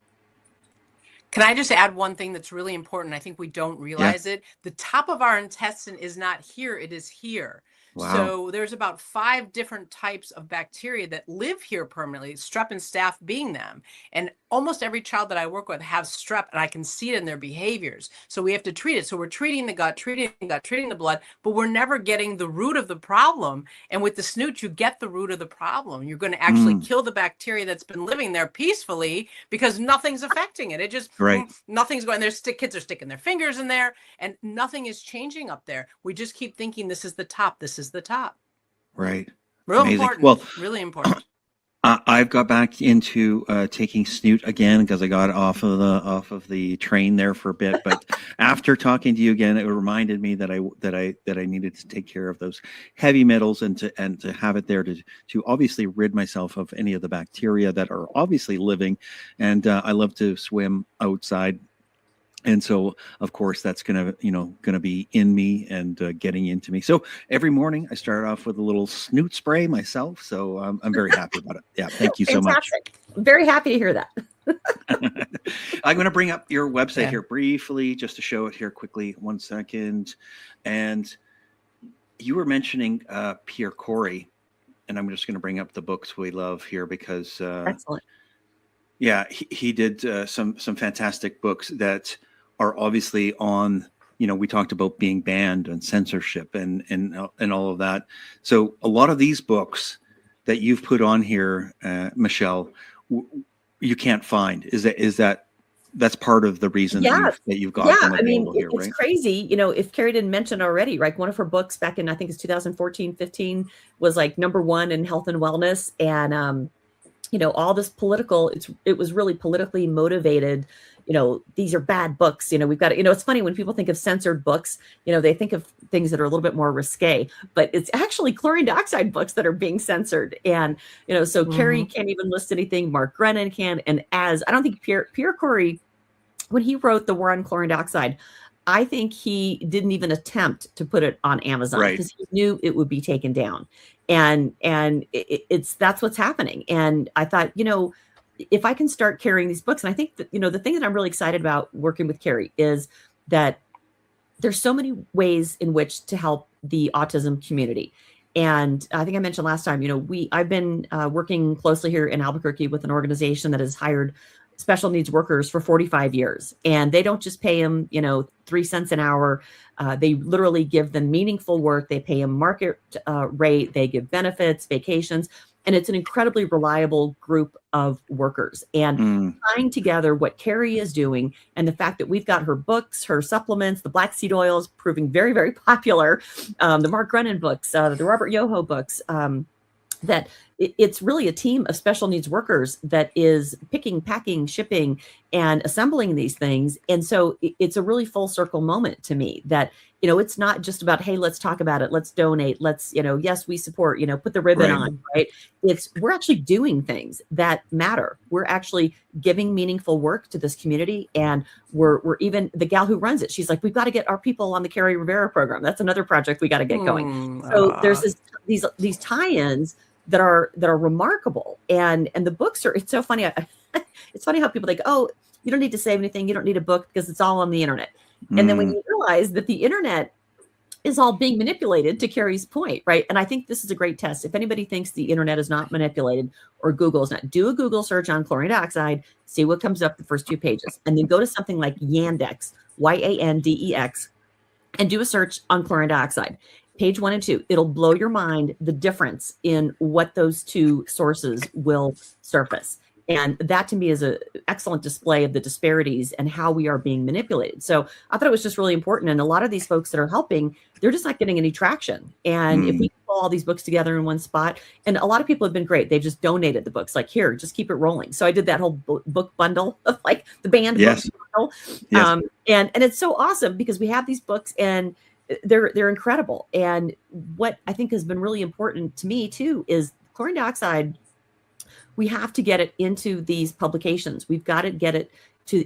Can I just add one thing that's really important? I think we don't realize it. The top of our intestine is not here, it is here. Wow. So there's about 5 different types of bacteria that live here permanently, strep and staph being them. And almost every child that I work with has strep, and I can see it in their behaviors. So we have to treat it. So we're treating the gut, treating the blood, but we're never getting the root of the problem. And with the Snoot, you get the root of the problem. You're going to actually kill the bacteria that's been living there peacefully because nothing's affecting it. It just, nothing's going, kids are sticking their fingers in there and nothing is changing up there. We just keep thinking this is the top, this is the top. Right. Real Amazing. important. Well, really important. I've got back into taking Snoot again because I got off of the train there for a bit. But after talking to you again, it reminded me that I needed to take care of those heavy metals and to have it there to obviously rid myself of any of the bacteria that are obviously living. And I love to swim outside. And so, of course, that's gonna be in me and getting into me. So every morning I start off with a little SnootSpray myself. So I'm very happy about it. Yeah, thank you so much. I'm very happy to hear that. I'm going to bring up your website here briefly, just to show it here quickly. 1 second. And you were mentioning PreRecorded, and I'm just going to bring up the books we love here because excellent. Yeah, he did some fantastic books that are obviously on, we talked about being banned and censorship and all of that. So a lot of these books that you've put on here, Michelle, you can't find. That's part of the reason that you've got them available here, right? It's crazy. If Kerri didn't mention already, right? One of her books back in, I think it's 2014, 15 was like #1 in health and wellness. And, all this it was really politically motivated. These are bad books. We've got, it's funny when people think of censored books, they think of things that are a little bit more risque, but it's actually chlorine dioxide books that are being censored. And, so Kerri can't even list anything. Mark Grennan can. And I don't think PreRecorded, when he wrote The War on Chlorine Dioxide, I think he didn't even attempt to put it on Amazon because he knew it would be taken down. And that's what's happening. And I thought, if I can start carrying these books, and I think that, the thing that I'm really excited about working with Kerri is that there's so many ways in which to help the autism community. And I think I mentioned last time, I've been working closely here in Albuquerque with an organization that has hired special needs workers for 45 years. And they don't just pay them, 3 cents an hour. They literally give them meaningful work. They pay them market rate. They give benefits, vacations. And it's an incredibly reliable group of workers. And tying together what Kerri is doing and the fact that we've got her books, her supplements, the black seed oils proving very, very popular, the Mark Grennan books, the Robert Yoho books, that it's really a team of special needs workers that is picking, packing, shipping, and assembling these things. And so it's a really full circle moment to me that, it's not just about, hey, let's talk about it. Let's donate. Let's, yes, we support, put the ribbon on, right? We're actually doing things that matter. We're actually giving meaningful work to this community. And we're even, the gal who runs it, she's like, we've got to get our people on the Kerri Rivera program. That's another project we got to get going. So there's these tie-ins that are remarkable. And the books are, it's so funny. It's funny how people think, oh, you don't need to save anything. You don't need a book because it's all on the internet. And then when you realize that the internet is all being manipulated, to Kerri's point, right? And I think this is a great test. If anybody thinks the internet is not manipulated or Google is not, do a Google search on chlorine dioxide, see what comes up the first 2 pages, and then go to something like Yandex, Yandex, and do a search on chlorine dioxide. Page 1 and 2, it'll blow your mind the difference in what those 2 sources will surface. And that to me is an excellent display of the disparities and how we are being manipulated. So I thought it was just really important. And a lot of these folks that are helping, they're just not getting any traction. And if we pull all these books together in one spot, and a lot of people have been great. They've just donated the books, like, here, just keep it rolling. So I did that whole book bundle of like the banned books bundle. Yes. And it's so awesome because we have these books and they're incredible. And what I think has been really important to me too is chlorine dioxide. We have to get it into these publications. We've got to get it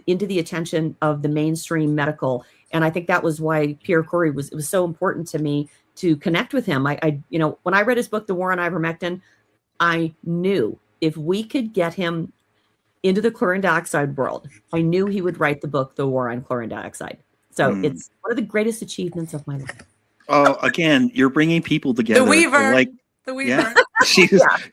into the attention of the mainstream medical. And I think that was why Pierre Kory it was so important to me to connect with him. I when I read his book, The War on Ivermectin, I knew if we could get him into the chlorine dioxide world, I knew he would write the book, The War on Chlorine Dioxide. So it's one of the greatest achievements of my life. Oh, again, you're bringing people together. The Weaver. Like, the Weaver. Yeah,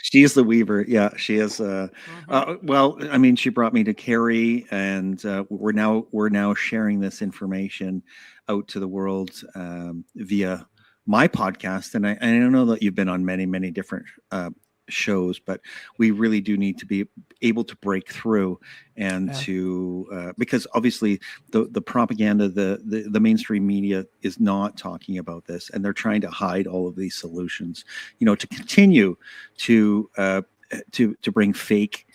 she's the Weaver. Yeah, she is. Well, I mean, she brought me to Kerry, and we're now sharing this information out to the world via my podcast. And I don't know that you've been on many different shows, but we really do need to be able to break through and to because obviously the propaganda, the mainstream media is not talking about this, and they're trying to hide all of these solutions, to continue to bring fake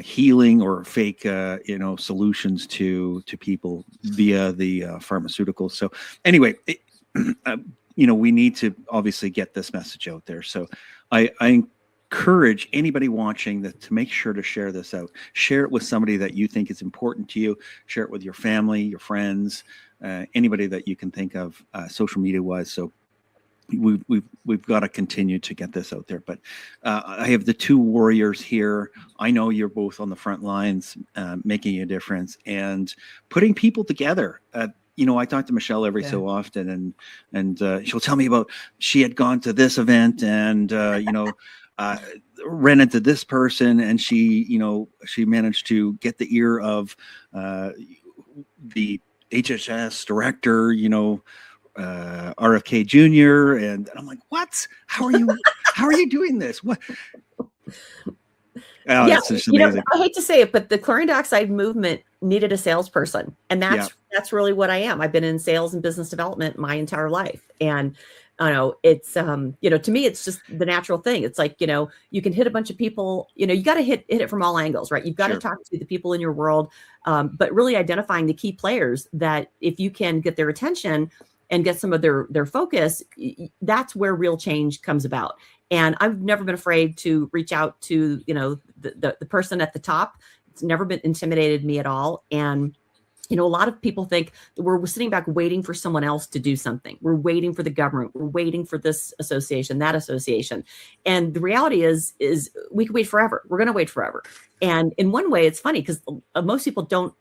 healing or fake solutions to people via the pharmaceuticals. So anyway, we need to obviously get this message out there. So I encourage anybody watching that to make sure to share this out. Share it with somebody that you think is important to you. Share it with your family, your friends, anybody that you can think of, social media wise. So we've got to continue to get this out there. But I have the 2 warriors here. I know you're both on the front lines, making a difference and putting people together. I talk to Michelle every so often, and she'll tell me about she had gone to this event and ran into this person, and she managed to get the ear of the HHS director, RFK Jr. And I'm like, what? How are you doing this? What? Oh, yeah, I hate to say it, but the chlorine dioxide movement needed a salesperson, and that's really what I am. I've been in sales and business development my entire life, and it's to me it's just the natural thing. It's like you can hit a bunch of people. You got to hit it from all angles, right? You've got to talk to the people in your world, but really identifying the key players that if you can get their attention and get some of their focus, that's where real change comes about. And I've never been afraid to reach out to, the person at the top. It's never been intimidated me at all. And, a lot of people think that we're sitting back waiting for someone else to do something. We're waiting for the government. We're waiting for this association, that association. And the reality is we can wait forever. We're going to wait forever. And in one way, it's funny because most people don't,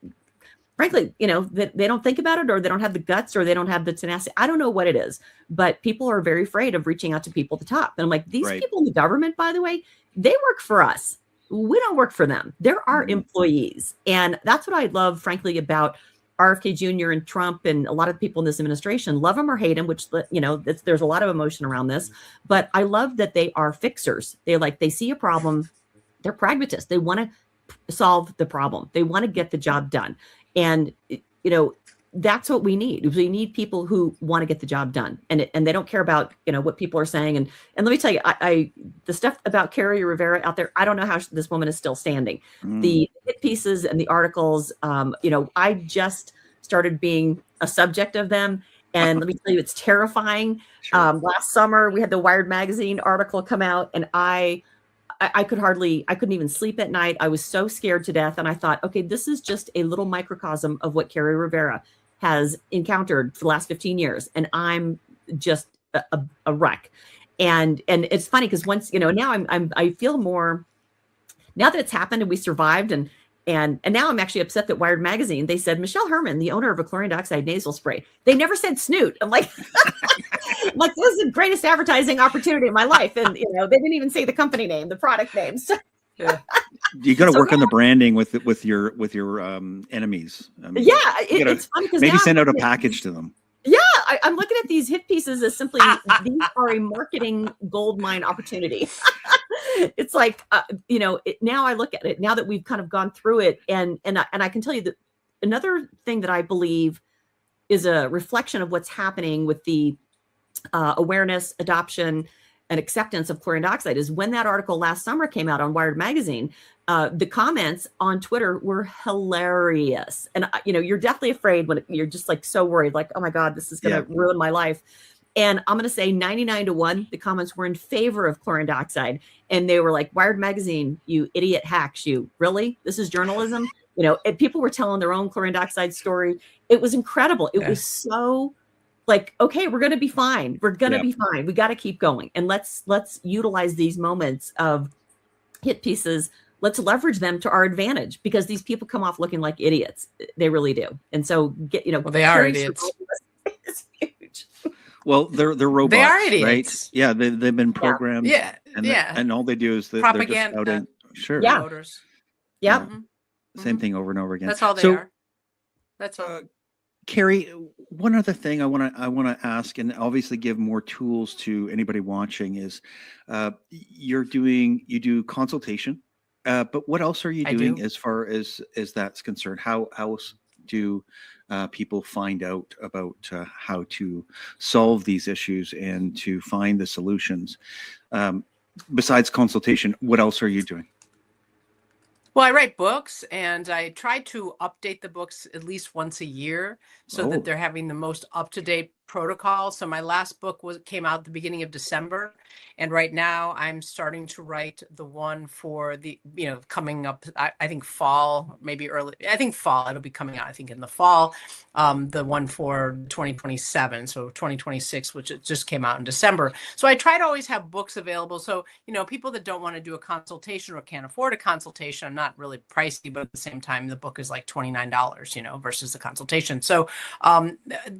frankly, they don't think about it, or they don't have the guts, or they don't have the tenacity. I don't know what it is, but people are very afraid of reaching out to people at the top. And I'm like, these people in the government, by the way, they work for us. We don't work for them. They're our employees. And that's what I love, frankly, about RFK Jr. and Trump and a lot of people in this administration. Love them or hate them, which, there's a lot of emotion around this. But I love that they are fixers. They see a problem. They're pragmatists. They want to solve the problem. They want to get the job done. And, that's what we need. We need people who want to get the job done, and they don't care about, what people are saying. And let me tell you, the stuff about Kerri Rivera out there, I don't know how this woman is still standing. The hit pieces and the articles, I just started being a subject of them. And let me tell you, it's terrifying. Last summer, we had the Wired magazine article come out, and I couldn't even sleep at night. I was so scared to death. And I thought, okay, this is just a little microcosm of what Kerri Rivera has encountered for the last 15 years. And I'm just a wreck. And it's funny because once, now I feel more, now that it's happened and we survived, and now I'm actually upset that Wired Magazine, they said Michelle Herman, the owner of a chlorine dioxide nasal spray. They never said Snoot. I'm like, like, this is the greatest advertising opportunity in my life. And they didn't even say the company name, the product name. So, yeah. You got to work on the branding with your enemies. I mean, it's fun because maybe send out a package to them. Yeah, I'm looking at these hit pieces as simply these are a marketing gold mine opportunity. It's like, now I look at it now that we've kind of gone through it, and I can tell you that another thing that I believe is a reflection of what's happening with the awareness, adoption, and acceptance of chlorine dioxide is when that article last summer came out on Wired Magazine. The comments on Twitter were hilarious. And, you're definitely afraid when you're just like so worried, like, oh my God, this is going to ruin my life. And I'm going to say 99-1, the comments were in favor of chlorine dioxide. And they were like, Wired Magazine, you idiot hacks, you really? This is journalism? And people were telling their own chlorine dioxide story. It was incredible. It was so like, okay, we're going to be fine. We're going to be fine. We got to keep going. And let's utilize these moments of hit pieces. Let's leverage them to our advantage, because these people come off looking like idiots. They really do. And so well, they are idiots. It's huge. Well, they're robots. They are idiots. Right? Yeah, they've been programmed. Yeah. And all they do is propaganda. They're just sure. Yeah. Voters. Yep. Mm-hmm. Same thing over and over again. That's all they are. That's all. Kerri, one other thing I want to ask, and obviously give more tools to anybody watching, is you do consultation, but what else are you doing as far as that's concerned? How else do people find out about how to solve these issues and to find the solutions? Besides consultation, what else are you doing? Well, I write books, and I try to update the books at least once a year so that they're having the most up-to-date protocol. So my last book came out at the beginning of December, and right now I'm starting to write the one for the coming up. I think fall, maybe early. I think fall. It'll be coming out, I think, in the fall. The one for 2027, so 2026, which it just came out in December. So I try to always have books available. So people that don't want to do a consultation or can't afford a consultation, I'm not really pricey, but at the same time, the book is like $29, versus the consultation. So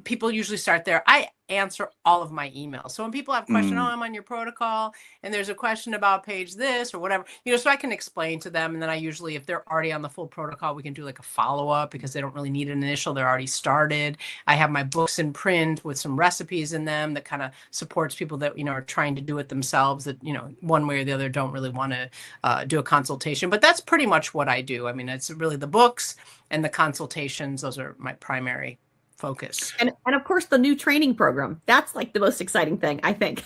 people usually start there. I answer all of my emails. So when people have questions, I'm on your protocol and there's a question about page this or whatever, so I can explain to them. And then I usually, if they're already on the full protocol, we can do like a follow-up because they don't really need an initial. They're already started. I have my books in print with some recipes in them that kind of supports people that, are trying to do it themselves, that, one way or the other don't really want to do a consultation. But that's pretty much what I do. I mean, it's really the books and the consultations. Those are my primary focus. And of course, the new training program. That's like the most exciting thing, I think.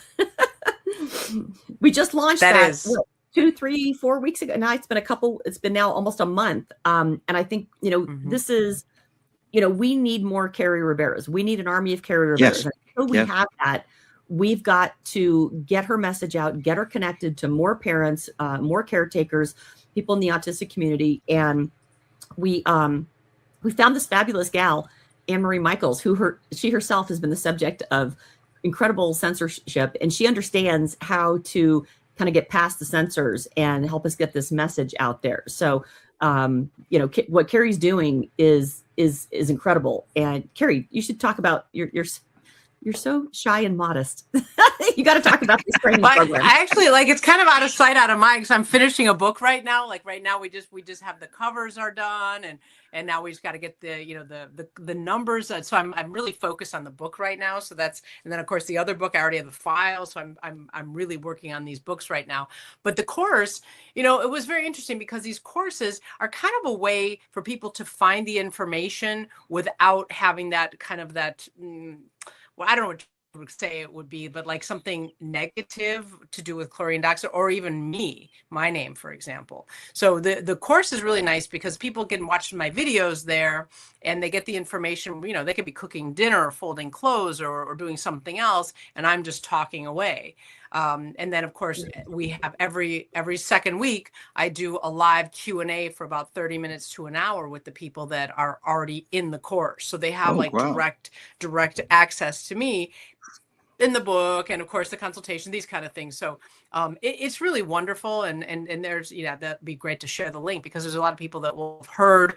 We just launched that 2, 3, 4 weeks ago. Now it's been now almost a month. And I think, this is, we need more Kerri Riveras. We need an army of Kerri Riveras. Yes. Until we have that, we've got to get her message out, get her connected to more parents, more caretakers, people in the autistic community. And we found this fabulous gal, Anne-Marie Michaels, she herself has been the subject of incredible censorship, and she understands how to kind of get past the censors and help us get this message out there. So, what Kerri's doing is incredible. And Kerri, you should talk about you're so shy and modest. You got to talk about this training program. I actually, it's kind of out of sight, out of mind, because I'm finishing a book right now. Like right now, we just have the covers are done, and now we just got to get the numbers. So I'm really focused on the book right now. So and then of course the other book I already have the file. So I'm really working on these books right now. But the course, it was very interesting because these courses are kind of a way for people to find the information without having that kind of well, I don't know what you would say it would be, but like something negative to do with chlorine dioxide, or even my name, for example. So the course is really nice because people can watch my videos there and they get the information, they could be cooking dinner or folding clothes or doing something else. And I'm just talking away. And then, of course, we have every second week, I do a live Q&A for about 30 minutes to an hour with the people that are already in the course. So they have direct access to me. in the book, and of course the consultation, these kind of things. So it's really wonderful, and there's, that'd be great to share the link, because there's a lot of people that will have heard,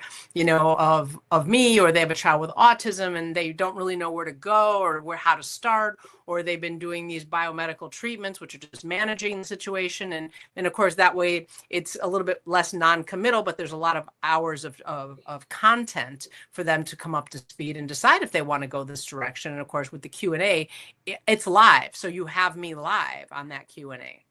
of me, or they have a child with autism and they don't really know where to go, or how to start, or they've been doing these biomedical treatments, which are just managing the situation. And of course, that way it's a little bit less non-committal, but there's a lot of hours of content for them to come up to speed and decide if they want to go this direction. And of course, with the Q&A, it's live. So you have me live on that Q&A.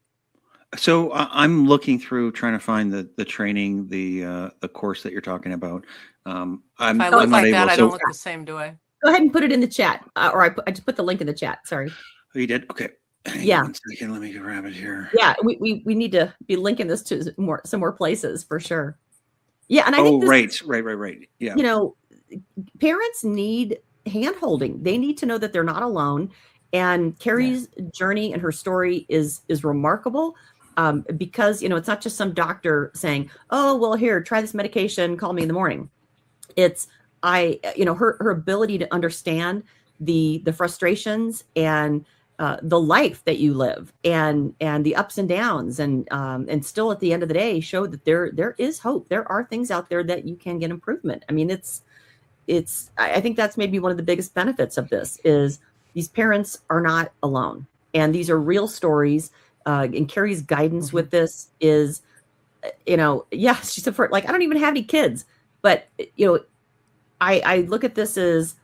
So I'm looking through, trying to find the training, the course that you're talking about. If I look like that, I don't look the same, do I? Go ahead and put it in the chat, or I just put the link in the chat. Sorry. Oh, you did? Okay. Yeah. 1 second. Let me grab it here. Yeah, we need to be linking this to some more places for sure. Yeah, and I think right. Yeah. Parents need hand-holding. They need to know that they're not alone. And Kerri's journey and her story is remarkable, because it's not just some doctor saying, "Oh, well, here, try this medication, call me in the morning." It's her ability to understand the frustrations and the life that you live, and the ups and downs, and still at the end of the day show that there is hope. There are things out there that you can get improvement. I mean, I think that's maybe one of the biggest benefits of this is these parents are not alone, and these are real stories. And Kerri's guidance with this is, she said, I don't even have any kids, but I look at this as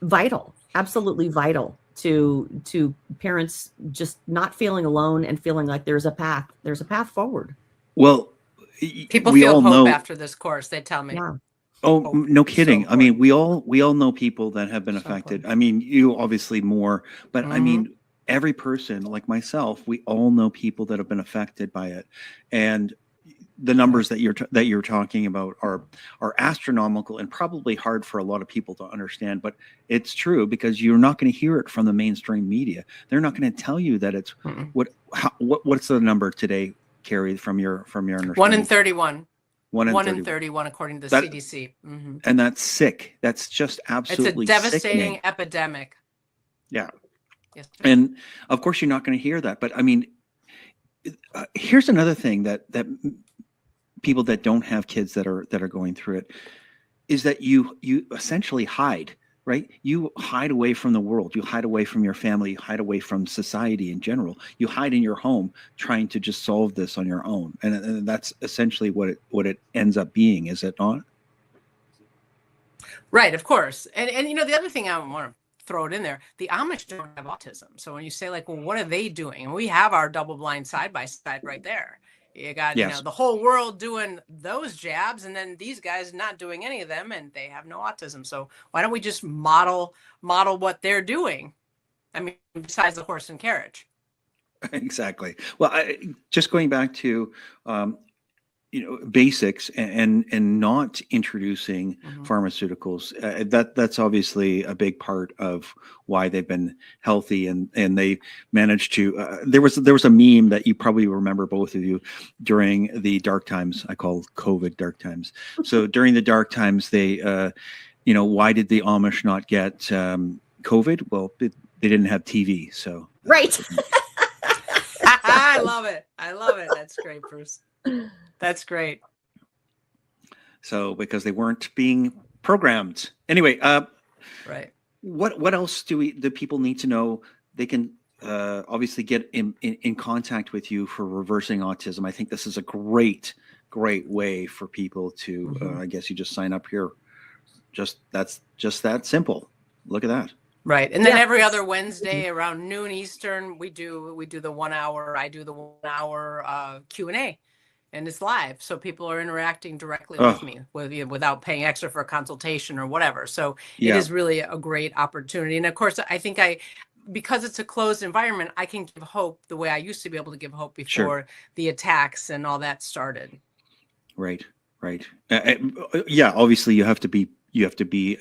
vital, absolutely vital to parents just not feeling alone and feeling like there's a path forward. Well, people feel hope after this course, they tell me. Yeah. Oh, no kidding. So I mean, we all know people that have been affected. important. I mean, you obviously more, but I mean, every person like myself, we all know people that have been affected by it. And the numbers that you're talking about are astronomical and probably hard for a lot of people to understand, but it's true, because you're not going to hear it from the mainstream media. They're not going to tell you that it's what's the number today, Kerri, from your understanding? 1 in 31. 1 in 31, according to the CDC. And that's sick. That's just absolutely It's a devastating sickening epidemic. Yeah. Yes. And of course, you're not going to hear that. But I mean, here's another thing that people that don't have kids that are going through it is that you essentially hide. Right? You hide away from the world. You hide away from your family. You hide away from society in general. You hide in your home, trying to just solve this on your own. And that's essentially what it ends up being, is it not? Right, of course. And the other thing I want to throw it in there, the Amish don't have autism. So when you say well, what are they doing? And we have our double-blind side-by-side right there. You got the whole world doing those jabs, and then these guys not doing any of them, and they have no autism. So why don't we just model what they're doing? I mean, besides the horse and carriage. Exactly. Well, just going back to basics and not introducing pharmaceuticals. That's obviously a big part of why they've been healthy, and they managed to. There was a meme that you probably remember, both of you, during the dark times. I call COVID dark times. So during the dark times, they, why did the Amish not get COVID? Well, they didn't have TV, so right. I love it. That's great, Bruce. That's great. So because they weren't being programmed. Anyway, right. What else do people need to know? They can obviously get in contact with you for reversing autism. I think this is a great way for people to. I guess you just sign up here. That's just that simple. Look at that. Right. And then every other Wednesday around noon Eastern, we do the 1 hour. I do the 1 hour Q&A, and it's live. So people are interacting directly with me without paying extra for a consultation or whatever. So it is really a great opportunity. And of course, I think because it's a closed environment, I can give hope the way I used to be able to give hope before the attacks and all that started. Right. Obviously you have to be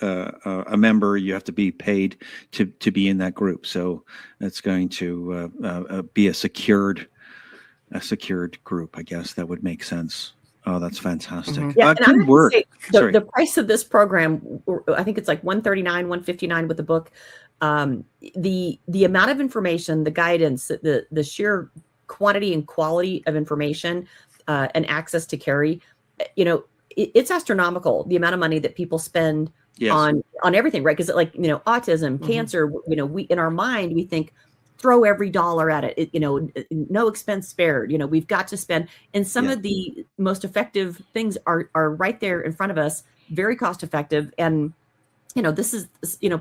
a member. You have to be paid to be in that group. So it's going to be a secured group. I guess that would make sense. Oh, that's fantastic. Yeah, good work. The price of this program, I think it's like $139, $159 with the book. The amount of information, the guidance, the sheer quantity and quality of information, and access to Kerri, it's astronomical, the amount of money that people spend on everything, right? Because like, autism, cancer, we, in our mind, we think throw every dollar at it, no expense spared, we've got to spend. And some of the most effective things are right there in front of us, very cost effective. And, this is,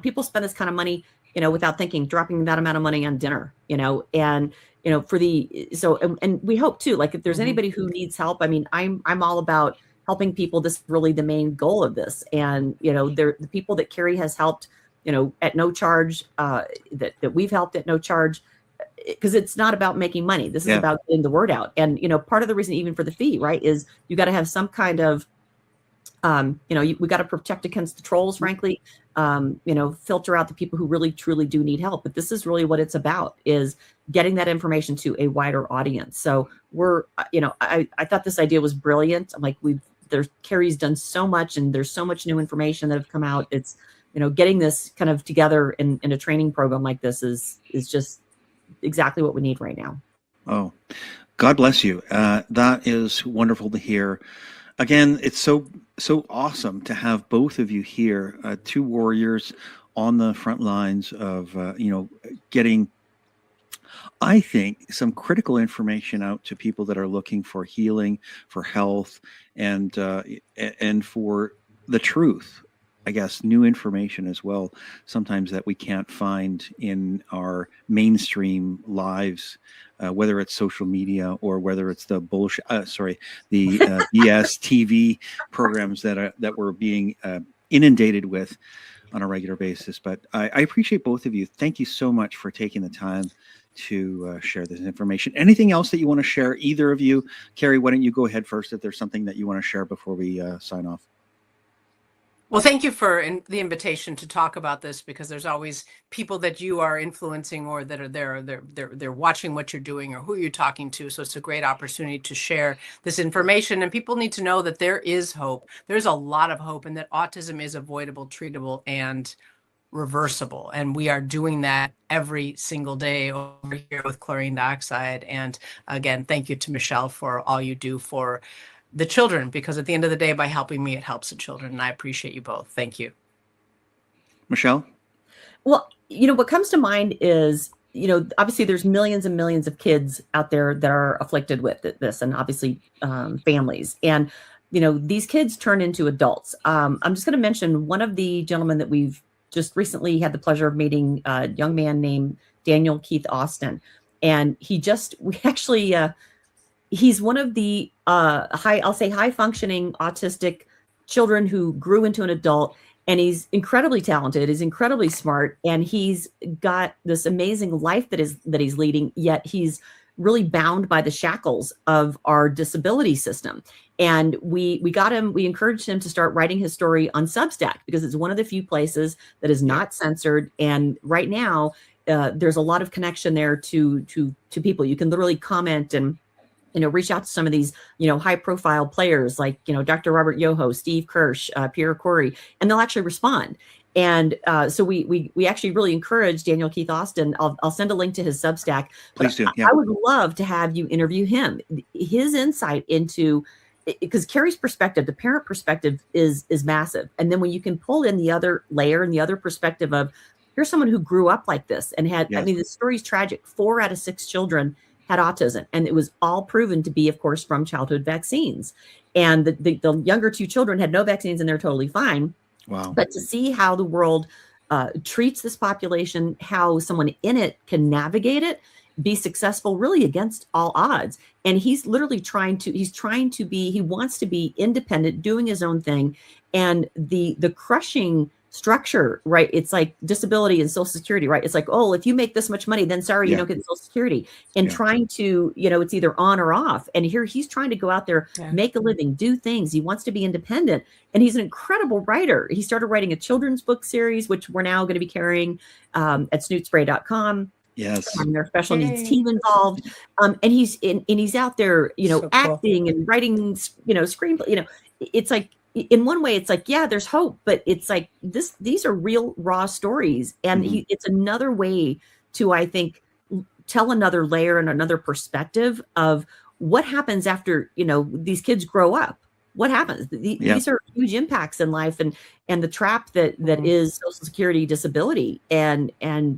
people spend this kind of money, without thinking, dropping that amount of money on dinner, and, and we hope too, like if there's anybody who needs help, I mean, I'm all about helping people. This is really the main goal of this. And, they're the people that Kerri has helped, at no charge, that we've helped at no charge, because it's not about making money. This is about getting the word out. And, part of the reason even for the fee, right, is you got to have some kind of, we got to protect against the trolls, frankly, filter out the people who really, truly do need help. But this is really what it's about, is getting that information to a wider audience. So we're, I thought this idea was brilliant. I'm like, Kerri's done so much, and there's so much new information that have come out. It's, getting this kind of together in a training program like this is just exactly what we need right now. Oh, God bless you. That is wonderful to hear. Again, it's so awesome to have both of you here, two warriors on the front lines of, getting, I think, some critical information out to people that are looking for healing, for health, and for the truth. I guess new information as well, sometimes that we can't find in our mainstream lives, whether it's social media or whether it's the bullshit, the BS TV programs that we're being inundated with on a regular basis. But I appreciate both of you. Thank you so much for taking the time to share this information. Anything else that you want to share, either of you? Kerri, why don't you go ahead first if there's something that you want to share before we sign off? Well, thank you for the invitation to talk about this, because there's always people that you are influencing or that are they're watching what you're doing or who you're talking to. So it's a great opportunity to share this information, and people need to know that there is hope. There's a lot of hope, and that autism is avoidable, treatable, and reversible. And we are doing that every single day over here with chlorine dioxide. And again, thank you to Michelle for all you do for the children, because at the end of the day, by helping me, it helps the children. And I appreciate you both. Thank you. Michelle? Well, what comes to mind is, obviously there's millions and millions of kids out there that are afflicted with this, and obviously families. And, these kids turn into adults. I'm just going to mention one of the gentlemen that we've just recently had the pleasure of meeting, a young man named Daniel Keith Austin. And he's one of the high functioning autistic children who grew into an adult, and he's incredibly talented, he's incredibly smart, and he's got this amazing life that he's leading, yet he's really bound by the shackles of our disability system. And we encouraged him to start writing his story on Substack, because it's one of the few places that is not censored. And right now, there's a lot of connection there to people. You can literally comment and reach out to some of these, high profile players like, Dr. Robert Yoho, Steve Kirsch, Pierre Corey, and they'll actually respond. And so we actually really encourage Daniel Keith Austin. I'll send a link to his Substack. Please do. Yeah. I would love to have you interview him. His insight into, because Kerri's perspective, the parent perspective is massive. And then when you can pull in the other layer and the other perspective of, here's someone who grew up like this and had, the story's tragic. 4 out of 6 children had autism, and it was all proven to be, of course, from childhood vaccines. And the younger 2 children had no vaccines, and they're totally fine. Wow. But to see how the world treats this population, how someone in it can navigate it, be successful really against all odds. And he's literally he wants to be independent, doing his own thing. And the crushing structure, right? It's like disability and Social Security, right? It's like, oh, if you make this much money, then sorry, you don't get Social Security. And trying to, it's either on or off. And here he's trying to go out there, make a living, do things. He wants to be independent. And he's an incredible writer. He started writing a children's book series, which we're now going to be carrying at SnootSpray.com. Yes. Their special needs team involved. And he's out there, so acting cool. And writing, screenplay, it's like, in one way, it's like, yeah, there's hope, but it's like these are real raw stories. And it's another way to, I think, tell another layer and another perspective of what happens after, these kids grow up. What happens? These are huge impacts in life, and the trap that is Social Security, disability, and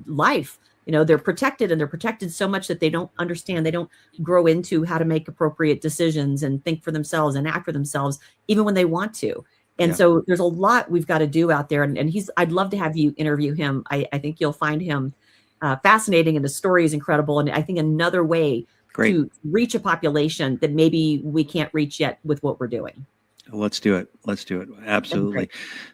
life. They're protected, and they're protected so much that they don't understand. They don't grow into how to make appropriate decisions and think for themselves and act for themselves, even when they want to. And so there's a lot we've got to do out there. And I'd love to have you interview him. I think you'll find him fascinating, and the story is incredible. And I think another way to reach a population that maybe we can't reach yet with what we're doing. Let's do it. Absolutely.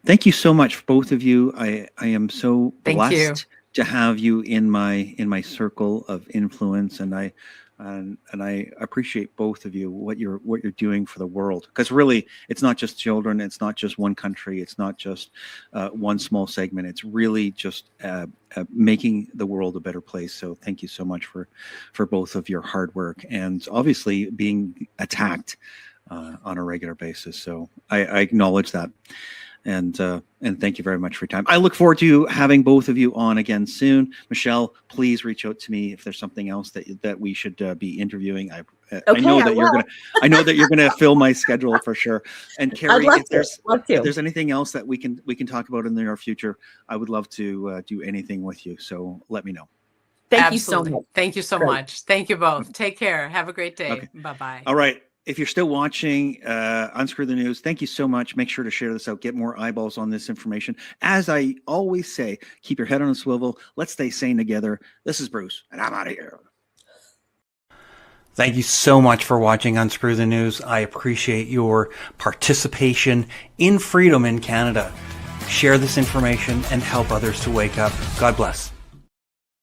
Thank you so much, both of you. I am so blessed to have you in my circle of influence, and I appreciate both of you, what you're doing for the world, because really it's not just children, it's not just one country, it's not just one small segment, it's really just making the world a better place. So thank you so much for both of your hard work, and obviously being attacked on a regular basis. So I acknowledge that. And thank you very much for your time. I look forward to having both of you on again soon. Michelle, please reach out to me if there's something else that we should be interviewing. I know that you're gonna fill my schedule for sure. And Kerry, if there's anything else that we can talk about in the near future, I would love to do anything with you. So let me know. Thank you so much. Thank you so much. Thank you both. Take care. Have a great day. Okay. Bye-bye. All right. If you're still watching Unscrew the News, thank you so much. Make sure to share this out. Get more eyeballs on this information. As I always say, keep your head on a swivel. Let's stay sane together. This is Bruce, and I'm out of here. Thank you so much for watching Unscrew the News. I appreciate your participation in freedom in Canada. Share this information and help others to wake up. God bless.